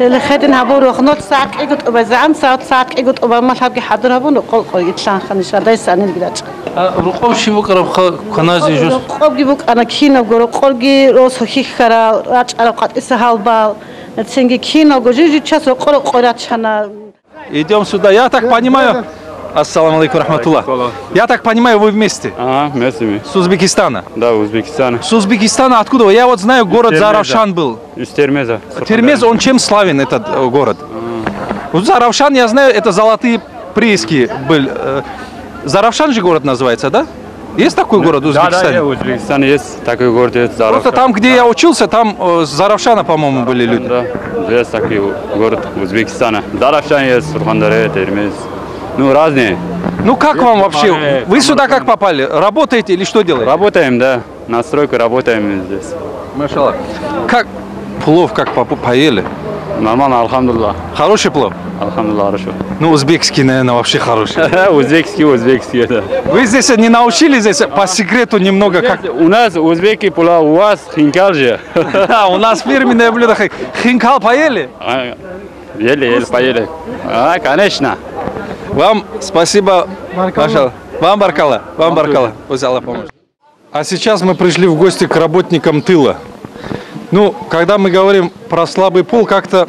الخدين هبورو خنوت ساعة إيجوت أبزعم ساعة إيجوت أبما حبي حضرها بون قل يتلان خنيش هذا يسألني الجدار. رقم شو بكرة خنازي جوز. رقم جيبوك أنا كينا وجرو قل جي روس هيك خرا راج على قط إسهال بال نتسنجي كينا وجوجي تشاس وقل قرات شنا. Идем сюда. Я так понимаю. Ассаламу алейкум рахматуллах. Я так понимаю, вы вместе? Ага, вместе. С Узбекистана? Да, Узбекистана. С Узбекистана откуда? Я вот знаю, город Заравшан был. Из Термеза. Термез, он чем славен, этот город? Заравшан, я знаю, это золотые прииски были. Заравшан же город называется, да? Есть такой город в Узбекистане? Да, в Узбекистане есть такой город, есть Заравшан. Просто там, где я учился, там с Заравшана, по-моему, были люди. Да, есть такой город в Узбекистане. Заравшан есть, Сурхандаре, Термез. Ну, разные. Ну, как вам вообще? Вы сюда как попали? Работаете или что делаете? Работаем, да. На стройке работаем здесь. Машаллах. Как плов, как поели? Нормально, алхамдулилlah. Хороший плов? Алхамдулилlah, хорошо. Ну, узбекский, наверное, вообще хороший. Узбекский, да. Вы здесь не научились здесь по секрету немного как? У нас узбекский плов, у вас хинкал же. У нас фирменное блюдо. Хинкал поели? Ели, поели. Конечно. Вам спасибо. Вам баркала. Вам баркала. Пусть Аллах поможет. А сейчас мы пришли в гости к работникам тыла. Ну, когда мы говорим про слабый пол, как-то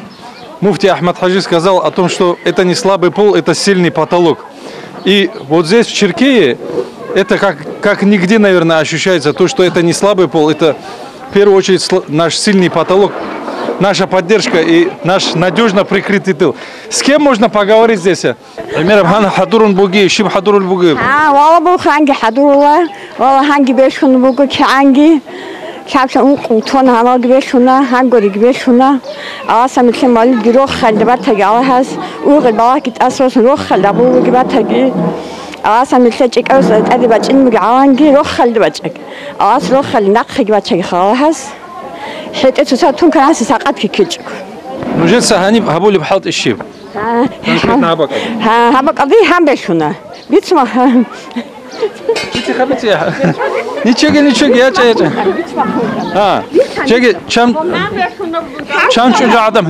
муфти Ахмад Хаджи сказал о том, что это не слабый пол, это сильный потолок. И вот здесь, в Черкее, это как нигде, наверное, ощущается то, что это не слабый пол, это в первую очередь наш сильный потолок, наша поддержка и наш надежно прикрытый тыл. С кем можно поговорить здесь? Примером Хан Хадурун Буги, Шиб Хадурул Буги. Вала был Ханги Хадурула, вала Ханги Бешун Буги Чанги. شابش اون قطعه هنال گوشونه هم گوری گوشونه آسا مثل مالی گروه خالد بات تگی آه هست او قلبا کت اساس روح خالد ابو گبات تگی آسا مثل چیک اوس ادی بچین مگعانگی روح خالد بچک آس روح خالد نقخ گبات تگی خال هست حتی تو ساتون کنه ساقط کی کیچ نوجد سهانی هبولی بحالت الشيب ها هبك أبي هم بشونه بيتما Ничего, я чай. Чеги, чам чужа адам.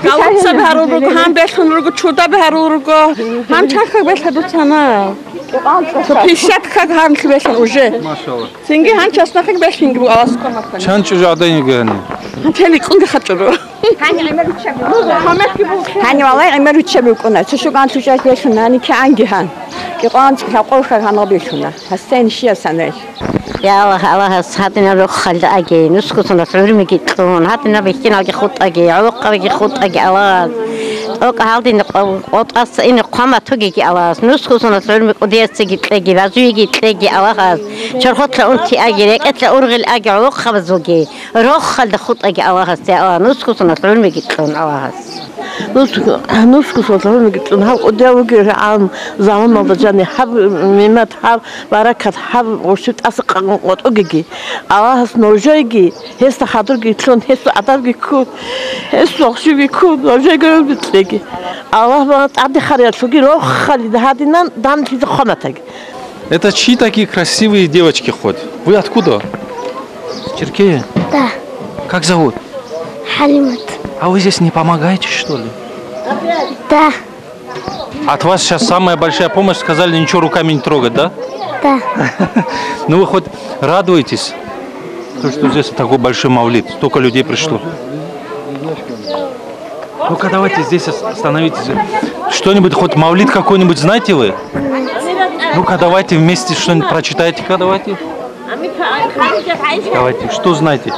Галупса бхаруруго, хам бешхунруго, чуда бхаруруго, хам чахак бешхадутана. То 50 как хам бешхун уже. Машаллах. Синги хам часнахак бешхун гу аласкомак. Чан чужа адам гани. Тели кунга хатуру. هني والله عمرو تشبه كنا شو كان شو شايف بيشونا أنا كأنجي هان كقان كقول كان بيشونا هستين شيء سنة يا الله هاتنا روح خالد أجي نسكتنا تعلمي كتلون هاتنا بيحكينا أجي خط أجي عوق أجي خط أجي الله أوك هالدي نقط أص إن قامة تجي الله نسكتنا تعلمي قديس تجي رازوي تجي الله شرخت لأنتي أجي لك أتلا أرغل أجي عوق خبزوجي روح خالد خط أجي الله يا نسكتنا تعلمي كتلون الله نسكت وصلنا قلت لها قدامك عام زمان ما بجاني حب ميمات حب بركة حب وشت أسق وتوجي الله نوجيجي هست حضر قلت لهم هست عذاب كود هست وخشي كود نوجيجي بتلاقي الله ما تعدي خريط فوقي روح خالد هادينا دام في خانتك. Это чьи такие красивые девочки ходят? Вы откуда? С Черкея? Да. Как зовут? Халимат. А вы здесь не помогаете, что ли? Да. От вас сейчас самая большая помощь, сказали, ничего руками не трогать, да? Да. Ну вы хоть радуетесь, то, что здесь такой большой мавлид, столько людей пришло. Ну-ка давайте здесь остановитесь. Что-нибудь, хоть мавлид какой-нибудь знаете вы? Ну-ка, давайте вместе что-нибудь прочитайте-ка, давайте. Давайте, что знаете?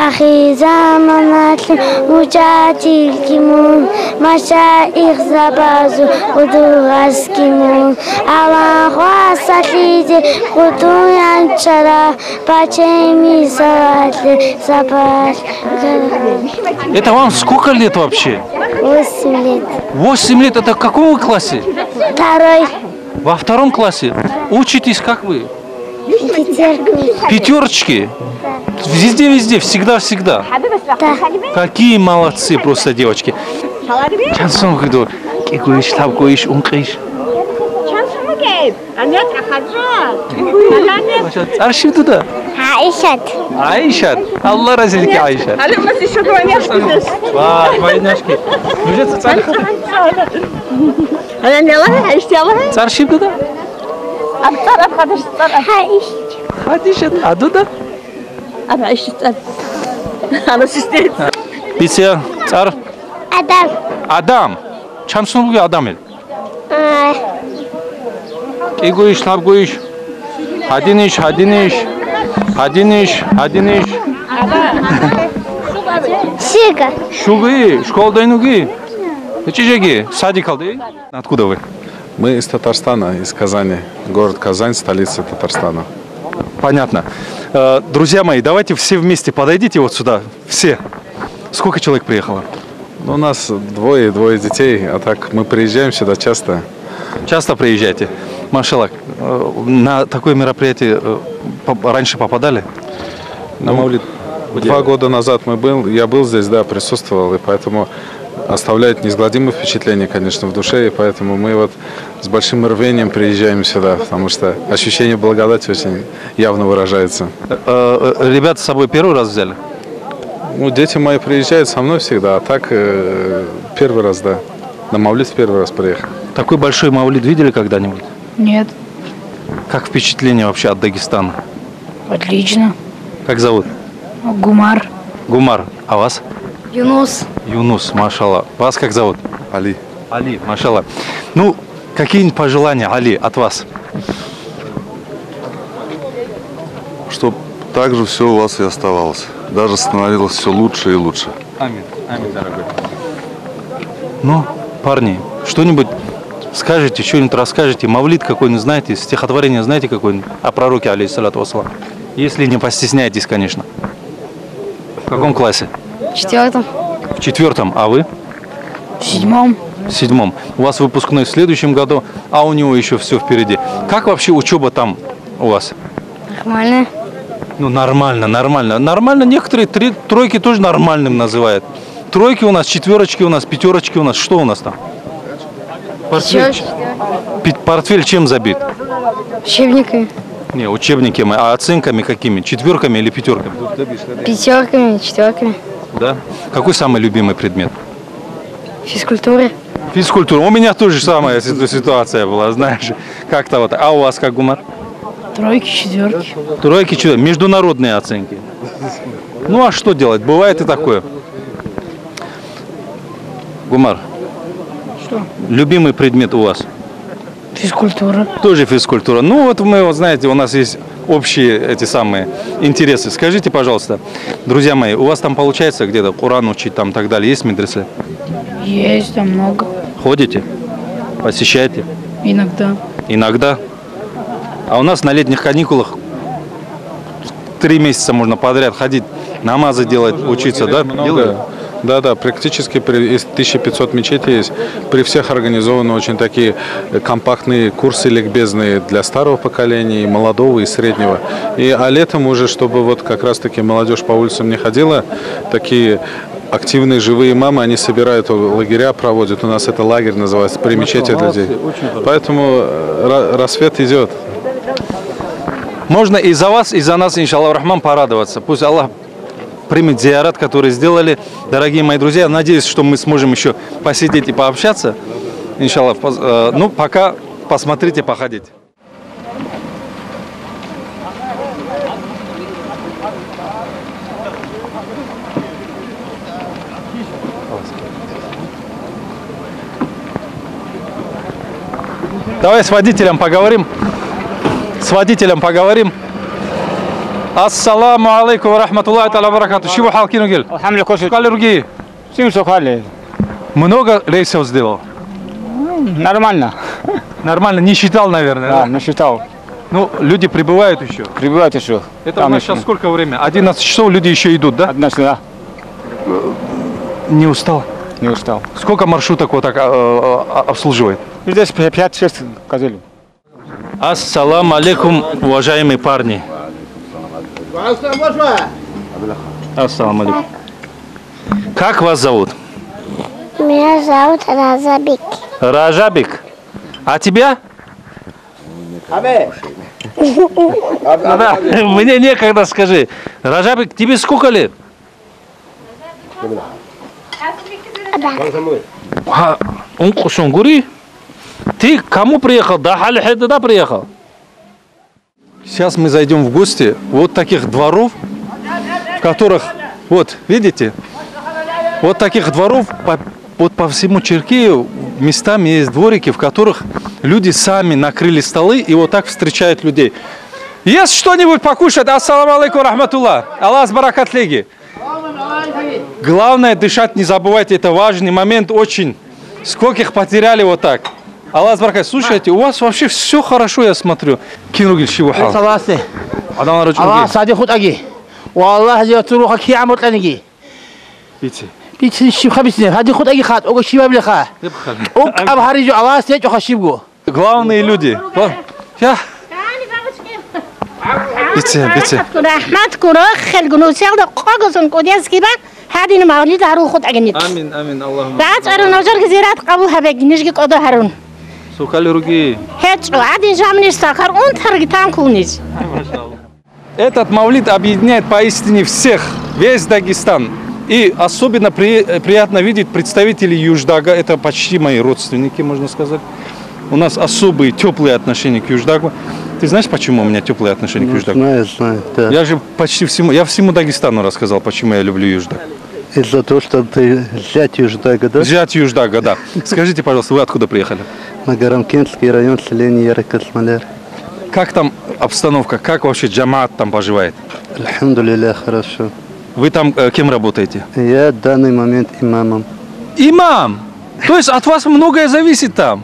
أخي زمانات مجاتيل كيمون مشايخ زبازو ودوغاس كيمون الله خواستليزي خدو янчара пачеми салатли запас. Это вам сколько лет вообще? 8 лет. 8 лет, это в каком вы классе? Второй. Во втором классе? Учитесь как вы? Пятерку. Пятерочки? Везде, всегда. Да. Какие молодцы просто девочки. Чансон говорю, кикуиш, табкуиш, ункиш. Аршив туда. Аишат. Аишат. Аллах разилики Аишат. Але у нас еще двойняшки. Двойняшки. Царшив туда. Хадишат. А туда? Бисер. Цар. Адам. Адам. Чансон говорю, Адам. Игуиш, табгуиш. Хадиниш. Шига. Шуги, школда инуги. Чижеги, садик алды. Откуда вы? Мы из Татарстана, из Казани. Город Казань, столица Татарстана. Понятно. Друзья мои, давайте все вместе подойдите вот сюда. Все. Сколько человек приехало? Ну, у нас двое детей, а так мы приезжаем сюда часто. Часто приезжаете? Машаллах, на такое мероприятие раньше попадали? На Мавлид? 2 года назад я был здесь, да, присутствовал, и поэтому оставляет неизгладимое впечатление, конечно, в душе, и поэтому мы вот с большим рвением приезжаем сюда, потому что ощущение благодати очень явно выражается. Ребята с собой первый раз взяли? Ну, дети мои приезжают со мной всегда, а так первый раз, да. На Мавлид первый раз приехал. Такой большой Мавлид видели когда-нибудь? Нет. Как впечатление вообще от Дагестана? Отлично. Как зовут? Гумар. Гумар. А вас? Юнус. Юнус, машаллах. Вас как зовут? Али. Али, машаллах. Ну, какие-нибудь пожелания, Али, от вас? Чтоб так же все у вас и оставалось. Даже становилось все лучше и лучше. Аминь. Аминь, дорогой. Ну, парни, что-нибудь скажете, что-нибудь расскажете? Мавлид какой-нибудь знаете? Стихотворение знаете какое-нибудь? О пророке, алейхиссалату вассалам. Если не постесняетесь, конечно. В каком классе? В 4. В 4. А вы? В 7. В 7. У вас выпускной в следующем году, а у него еще все впереди. Как вообще учеба там у вас? Нормально. Ну, нормально. Нормально. Некоторые тройки тоже нормальным называют. Тройки у нас, 4 у нас, 5 у нас. Что у нас там? Портфель чем забит? Учебниками. Не, учебниками, а оценками какими? 4 или 5? 5, 4. Да? Какой самый любимый предмет? Физкультура. Физкультура. У меня тоже самая ситуация была, знаешь. Как-то вот. А у вас как, Гумар? 3, 4. 3, 4. Международные оценки. Ну а что делать? Бывает и такое. Гумар. Что? Любимый предмет у вас? Физкультура. Тоже физкультура. Ну вот мы, вот, знаете, у нас есть общие эти самые интересы. Скажите, пожалуйста, друзья мои, у вас там получается где-то Коран учить, там так далее? Есть медресе? Есть, там много. Ходите? Посещаете? Иногда. Иногда? А у нас на летних каникулах 3 месяца можно подряд ходить, намазы делать, учиться, да? Делают? Да, практически из 1500 мечетей есть. При всех организованы очень такие компактные курсы ликбезные для старого поколения, и молодого, и среднего. А летом уже, чтобы вот как раз-таки молодежь по улицам не ходила, такие активные живые имамы, они собирают лагеря, проводят. У нас это лагерь называется, при мечети людей. Поэтому рассвет идет. Можно и за вас, и за нас, иншаллах рахман, порадоваться. Пусть Аллах примет зиярат, который сделали. Дорогие мои друзья, надеюсь, что мы сможем еще посидеть и пообщаться. Иншаллах. Ну, пока посмотрите, походите. Давай с водителем поговорим. С водителем поговорим. Ассаламу алейкум ва рахматуллахи та'аля ва баракату. Чего халкину гель? Сколько руки? Много рейсов сделал? Нормально. Нормально, не считал, наверное, да? Не считал. Ну, люди прибывают еще? Прибывают еще. Это у нас сейчас сколько время? 11 часов люди еще идут, да? 11, да. Не устал? Не устал. Сколько маршруток вот так обслуживает? Здесь 5-6 козелей. Ассаламу алейкум, уважаемые парни. Ассаламу алейкум. Как вас зовут? Меня зовут Ражабик. Ражабик. А тебя? Мне некогда, скажи. Ражабик, тебе сколько лет? Гури? Ты к кому приехал? Да, да, приехал. Сейчас мы зайдем в гости вот таких дворов, в которых, вот, видите, вот таких дворов вот по всему Черкею местами есть дворики, в которых люди сами накрыли столы и вот так встречают людей. Есть что-нибудь покушать? Ассаламу алейкум рахматуллах. Аллах баракатлеги. Главное дышать не забывайте, это важный момент очень. Сколько их потеряли вот так. Аллах баракат. Слушайте, у вас вообще все хорошо, я смотрю. Кинугиль чего хал. Аллах сади хутаги. Аллах зиатуруха киамут ланиги. Видите? Видите, шиб хабисне. Хади хутаги хат. Ого шиба блеха. Ук абхариджу Аллах сечу хашибгу. Главные люди. Я. Видите, видите. Рахмат курах хелгунусел да қогосон кодяскиба. هذه المولد هارون خد أجنيت. آمين آمين اللهم. بعد أنا نجار جزيرات قبول هبيج نجيك قضاء هارون. سوكالي رجي. هات عادي جامني استخر أنت هرجتان كونيز. Этот мавлид объединяет поистине всех, весь Дагестан. И особенно приятно видеть представителей Юждага. Это почти мои родственники, можно сказать. У нас особые теплые отношения к Юждагу. Ты знаешь, почему у меня теплые отношения к Юждагу? Знаю, да. Я же почти всему Дагестану рассказал, почему я люблю Юждаг. Из-за того, что ты зять Юждага, да? Зять Юждага, да. Скажите, пожалуйста, вы откуда приехали? Магарамкентский район, селение Ярокосмоляр. Как там обстановка? Как вообще джамаат там поживает? Альхамдулилля, хорошо. Вы там кем работаете? Я в данный момент имамом. Имам? То есть от вас многое зависит там?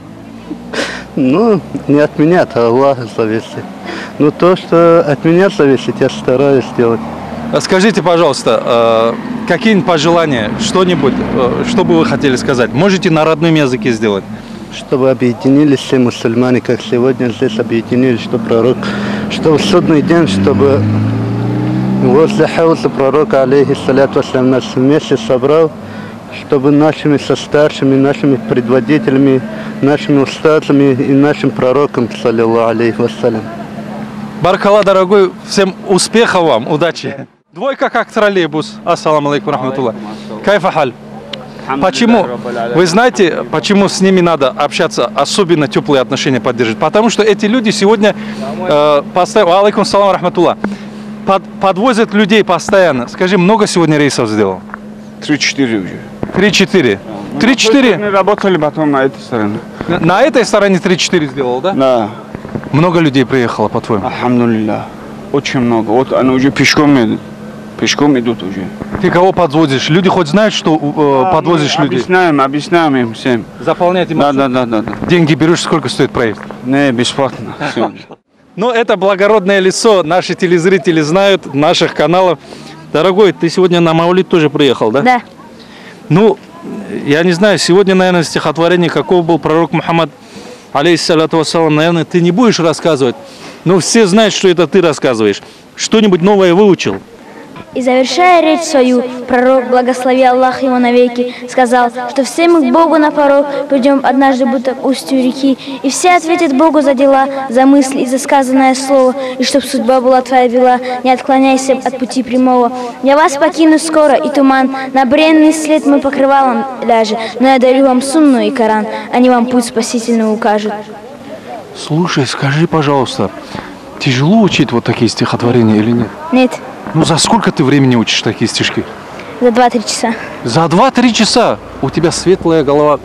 Ну, не от меня, от Аллаха зависит. Но то, что от меня зависит, я стараюсь сделать. Скажите, пожалуйста, какие-нибудь пожелания, что-нибудь, что бы вы хотели сказать? Можете на родном языке сделать? Чтобы объединились все мусульмане, как сегодня здесь объединились, что пророк, что в судный день, чтобы возле хауза пророка, алейхиссаляту вассалям, нас вместе собрал, чтобы нашими старшими, нашими предводителями, нашими устазами и нашим пророком, саллиллаху алейхи вассалям. Баракалла, дорогой, всем успехов вам, удачи. Двойка как троллейбус. Ассаламу алейкум рахматуллах. Кайфа халь. Почему? Вы знаете, почему с ними надо общаться, особенно теплые отношения поддерживать? Потому что эти люди сегодня алейкум салам рахматуллах, подвозят людей постоянно. Скажи, много сегодня рейсов сделал? 3-4 уже. 3-4. 3-4. Мы работали потом на этой стороне. На этой стороне 3-4 сделал, да? Да. Много людей приехало, по-твоему? Альхамдулилля. Очень много. Вот они уже пешком идут. Пешком идут уже. Ты кого подвозишь? Люди хоть знают, что подвозишь людей? Объясняем им всем. Заполняйте маршрут? Да. Деньги берешь, сколько стоит проезд? Не, бесплатно. Но это благородное лицо, наши телезрители знают, наших каналов. Дорогой, ты сегодня на Маулид тоже приехал, да? Да. Ну, я не знаю, сегодня, наверное, стихотворение, каков был пророк Мухаммад, алейхиссалату вассалам, наверное, ты не будешь рассказывать, но все знают, что это ты рассказываешь. Что-нибудь новое выучил? И завершая речь свою, пророк, благослови Аллах его навеки, сказал, что все мы к Богу на порог придем однажды будто к устью реки, и все ответят Богу за дела, за мысли и за сказанное слово, и чтоб судьба была твоя вела, не отклоняйся от пути прямого. Я вас покину скоро, и туман, на бренный след мы покрывалом ляжет, но я дарю вам сунну и Коран, они вам путь спасительный укажут. Слушай, скажи, пожалуйста, тяжело учить вот такие стихотворения или нет? Нет. Ну за сколько ты времени учишь такие стишки? За 2-3 часа. За 2-3 часа? У тебя светлая голова.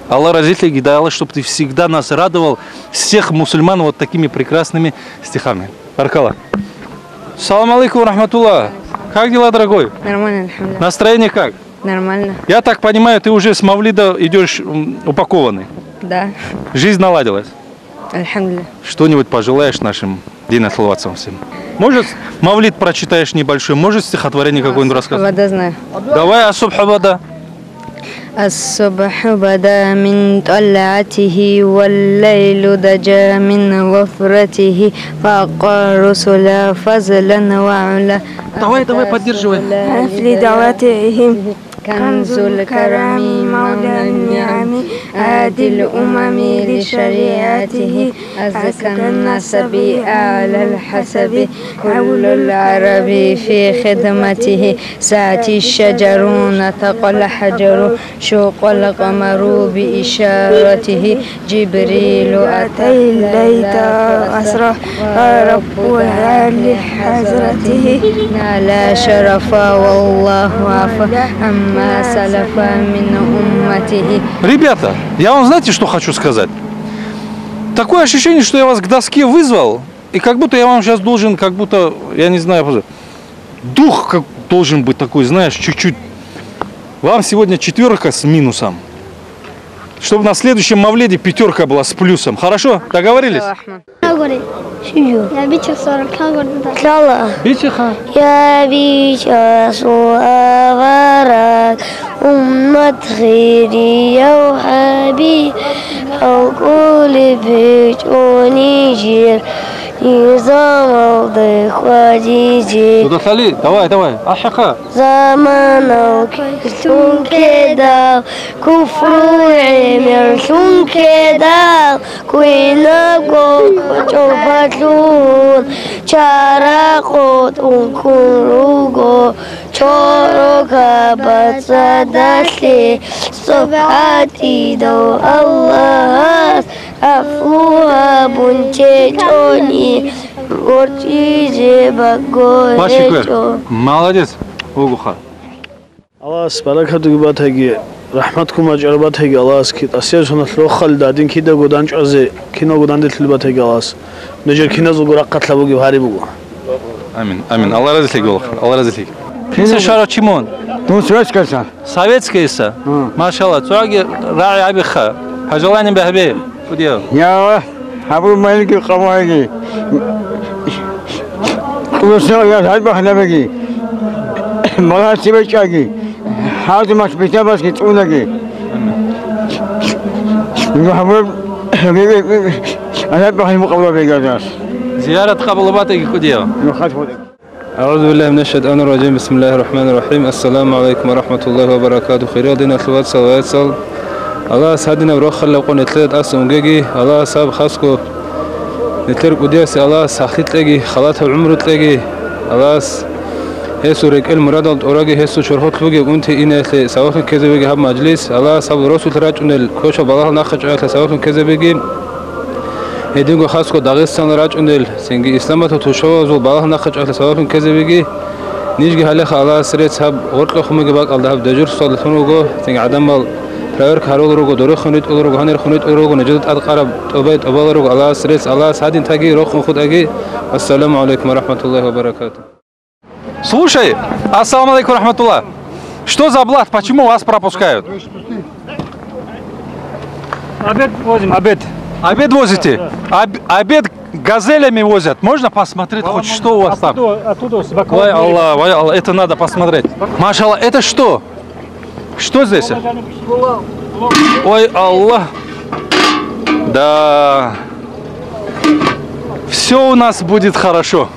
Аллах разитель гидая, чтобы ты всегда нас радовал, всех мусульман, вот такими прекрасными стихами. Баркалла. Салам алейкум, рахматуллах. Как дела, дорогой? Нормально, алхамдулилля. Настроение как? Нормально. Я так понимаю, ты уже с Мавлида идешь упакованный. Да. Жизнь наладилась. Алхамдулилля. Что-нибудь пожелаешь нашим динасалаватцам всем? Может, Мавлид прочитаешь небольшой, может, стихотворение какое-нибудь рассказать? Вода знаю. Давай, асубху вода. الصبح بدا من طلعته والليل دجا من غفرته فأقى الرسل فضلا وعلا. Давай, поддерживай. في دعواتهم كنز الكرم مولى النعم هادي الأمم لشريعته أزكى الناس بأعلى الحسب كل العرب في خدمته ساتي الشجر نطق الحجر شوق القمر بإشارته جبريل أتى الليل أسرى ربها لحضرته نال شرفا والله عفا Ребята, я вам знаете, что хочу сказать? Такое ощущение, что я вас к доске вызвал, и как будто я вам сейчас должен, как будто, я не знаю, дух как должен быть такой, знаешь, чуть-чуть. Вам сегодня 4 с минусом. Чтобы на следующем мавлиде 5 была с плюсом. Хорошо? Договорились? Я бича 40 Бичиха. Я бича суаварак уммат хири яу хаби хаугули бичуни жир низам алдых вадизи. Удахали, давай, ахаха. Заманау кисун кедал куфру эмер сун кедал куинагок чобатлун чаракот ункуруго чорока бацадасли собхати до Аллах афуа бунчечони горчиже багоречо. Молодец, Угуха. Аллах баракату гибатаги рахматкум аҷарбатаги Аллах ки асиашона лохал дадин кида годанч азе кино годан детлбатаги Аллах нежер кино зугура қатлабуги хари-бугу. Амин, амин. Аллах разилик, Аллах разилик. Кино шаро чимон? Ну, советская. Советская са. Машаллах. Цураги раи абиха. Пожелание бахбе. Кудео. Я абу малики қамайги. Усо я хадбахнабаги. Маласибачаги. Хазмаш битабаски цунаги. Нахаб أنا بحي مقابلة بيجاز. زيارة قبلباتك كوديو. أعوذ بالله من الشيطان الرجيم بسم الله الرحمن الرحيم السلام عليكم ورحمة الله وبركاته خير دين الثوات صلوات صل الله سعدنا بروح خلق نتلد أسم جيجي الله ساب خاصكو نتلر قديس الله سخيت تلاقي خلاطها العمر تلاقي الله هسه رك المراد الأوراقي هسه شرحت لوجي وأنت إنه سواء كذا بيجي هب مجلس الله ساب رسول راجع الكوشة بالله ناخذ على سواء كذا بيجي هدينغو خاصكو داغستان راجع سنجي إسلامته تشوه زول بالله ناخذ على سواء كذا بيجي نيجي هلا الله سريت هب غرق خم جباك الله هب دجور صلتونوجو سنج عدم مال رايرك هارولوجو دوري خنيت أولوجو هنير خنيت أولوجو نجدت أقرب أبيت أبالوجو الله سريت الله سعدين تاجي روح خد أجي السلام عليكم ورحمة الله وبركاته. Слушай, ассаламу алейкум рахматуллах. Что за блат? Почему вас пропускают? Обед возим, обед. Обед возите? Обед газелями возят. Можно посмотреть хоть что у вас там? Оттуда, с боковой. Вай Аллах, это надо посмотреть. Машаллах, это что? Что здесь? Ой, Аллах. Да. Все у нас будет хорошо.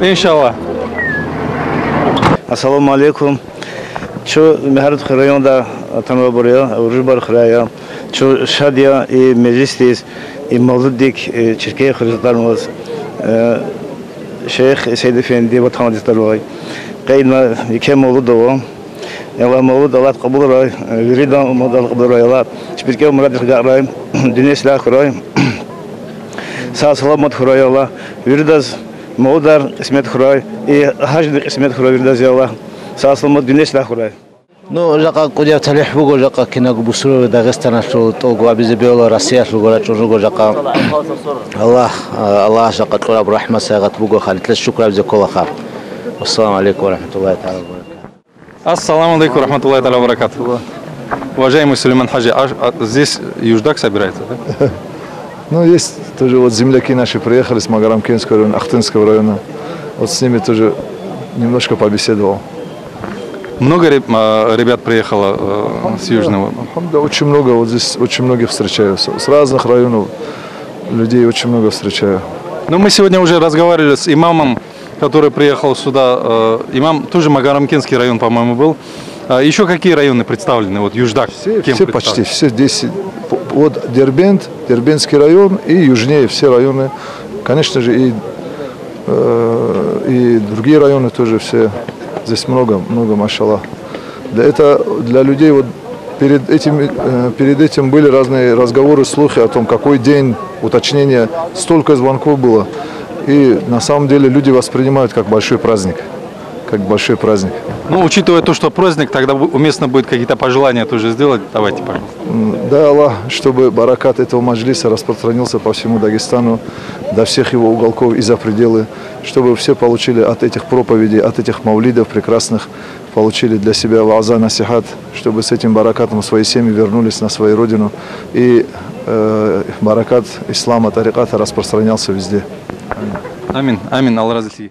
Иншаллах. Ассаламу алейкум. Чо мехарат районда атанва боря, уржбар храя. Чо шадия и мезистис и молодик Черкей хризатармоз. Шейх Сейд Эфенди батхамадис дарвай. Кайна ике молодово. Яла молод Аллах кабул рай. Вирида молод кабул рай Аллах. Шпирке мурад храй. Динес ла храй. Са саламат храй Аллах. Виридаз молодар смет храй и хаждик смет храй виридаз Аллах. Са саламат динес ла храй. Ну, жака кудя талих буго жака кинагу бусуру Дагестана что толгу абизебела Россия лугора чужуго жака Аллах жака тора брахма сагат буго халитле шукра бзе колаха. Ассаламу алейкум ва рахматуллахи тааля ва баракатуху. Ассаламу алейкум ва рахматуллахи тааля ва баракатуху. Уважаемый Сулейман Хаджи, здесь юждак собирается, да? Ну, есть тоже вот земляки наши приехали с Магарамкентского района, Ахтынского района. Вот с ними тоже немножко побеседовал. Много ребят приехало с Южного? Да, очень много. Вот здесь очень многих встречаю. С разных районов людей очень много встречаю. Ну, мы сегодня уже разговаривали с имамом, который приехал сюда. Имам тоже Магарамкентский район, по-моему, был. Еще какие районы представлены? Вот Юждак. Все почти, все здесь. Вот Дербент, Дербентский район и южнее все районы. Конечно же, и другие районы тоже все. Здесь много, машаллах. Для людей вот перед этим были разные разговоры, слухи о том, какой день, уточнения. Столько звонков было. И на самом деле люди воспринимают как большой праздник. Ну, учитывая то, что праздник, тогда уместно будет какие-то пожелания тоже сделать. Давайте, пожалуйста. Да, Аллах, чтобы баракат этого маджлиса распространился по всему Дагестану, до всех его уголков и за пределы, чтобы все получили от этих проповедей, от этих мавлидов прекрасных, получили для себя вааза насихат, чтобы с этим баракатом свои семьи вернулись на свою родину и баракат ислама, тариката распространялся везде. Амин, амин, Аллах разреши.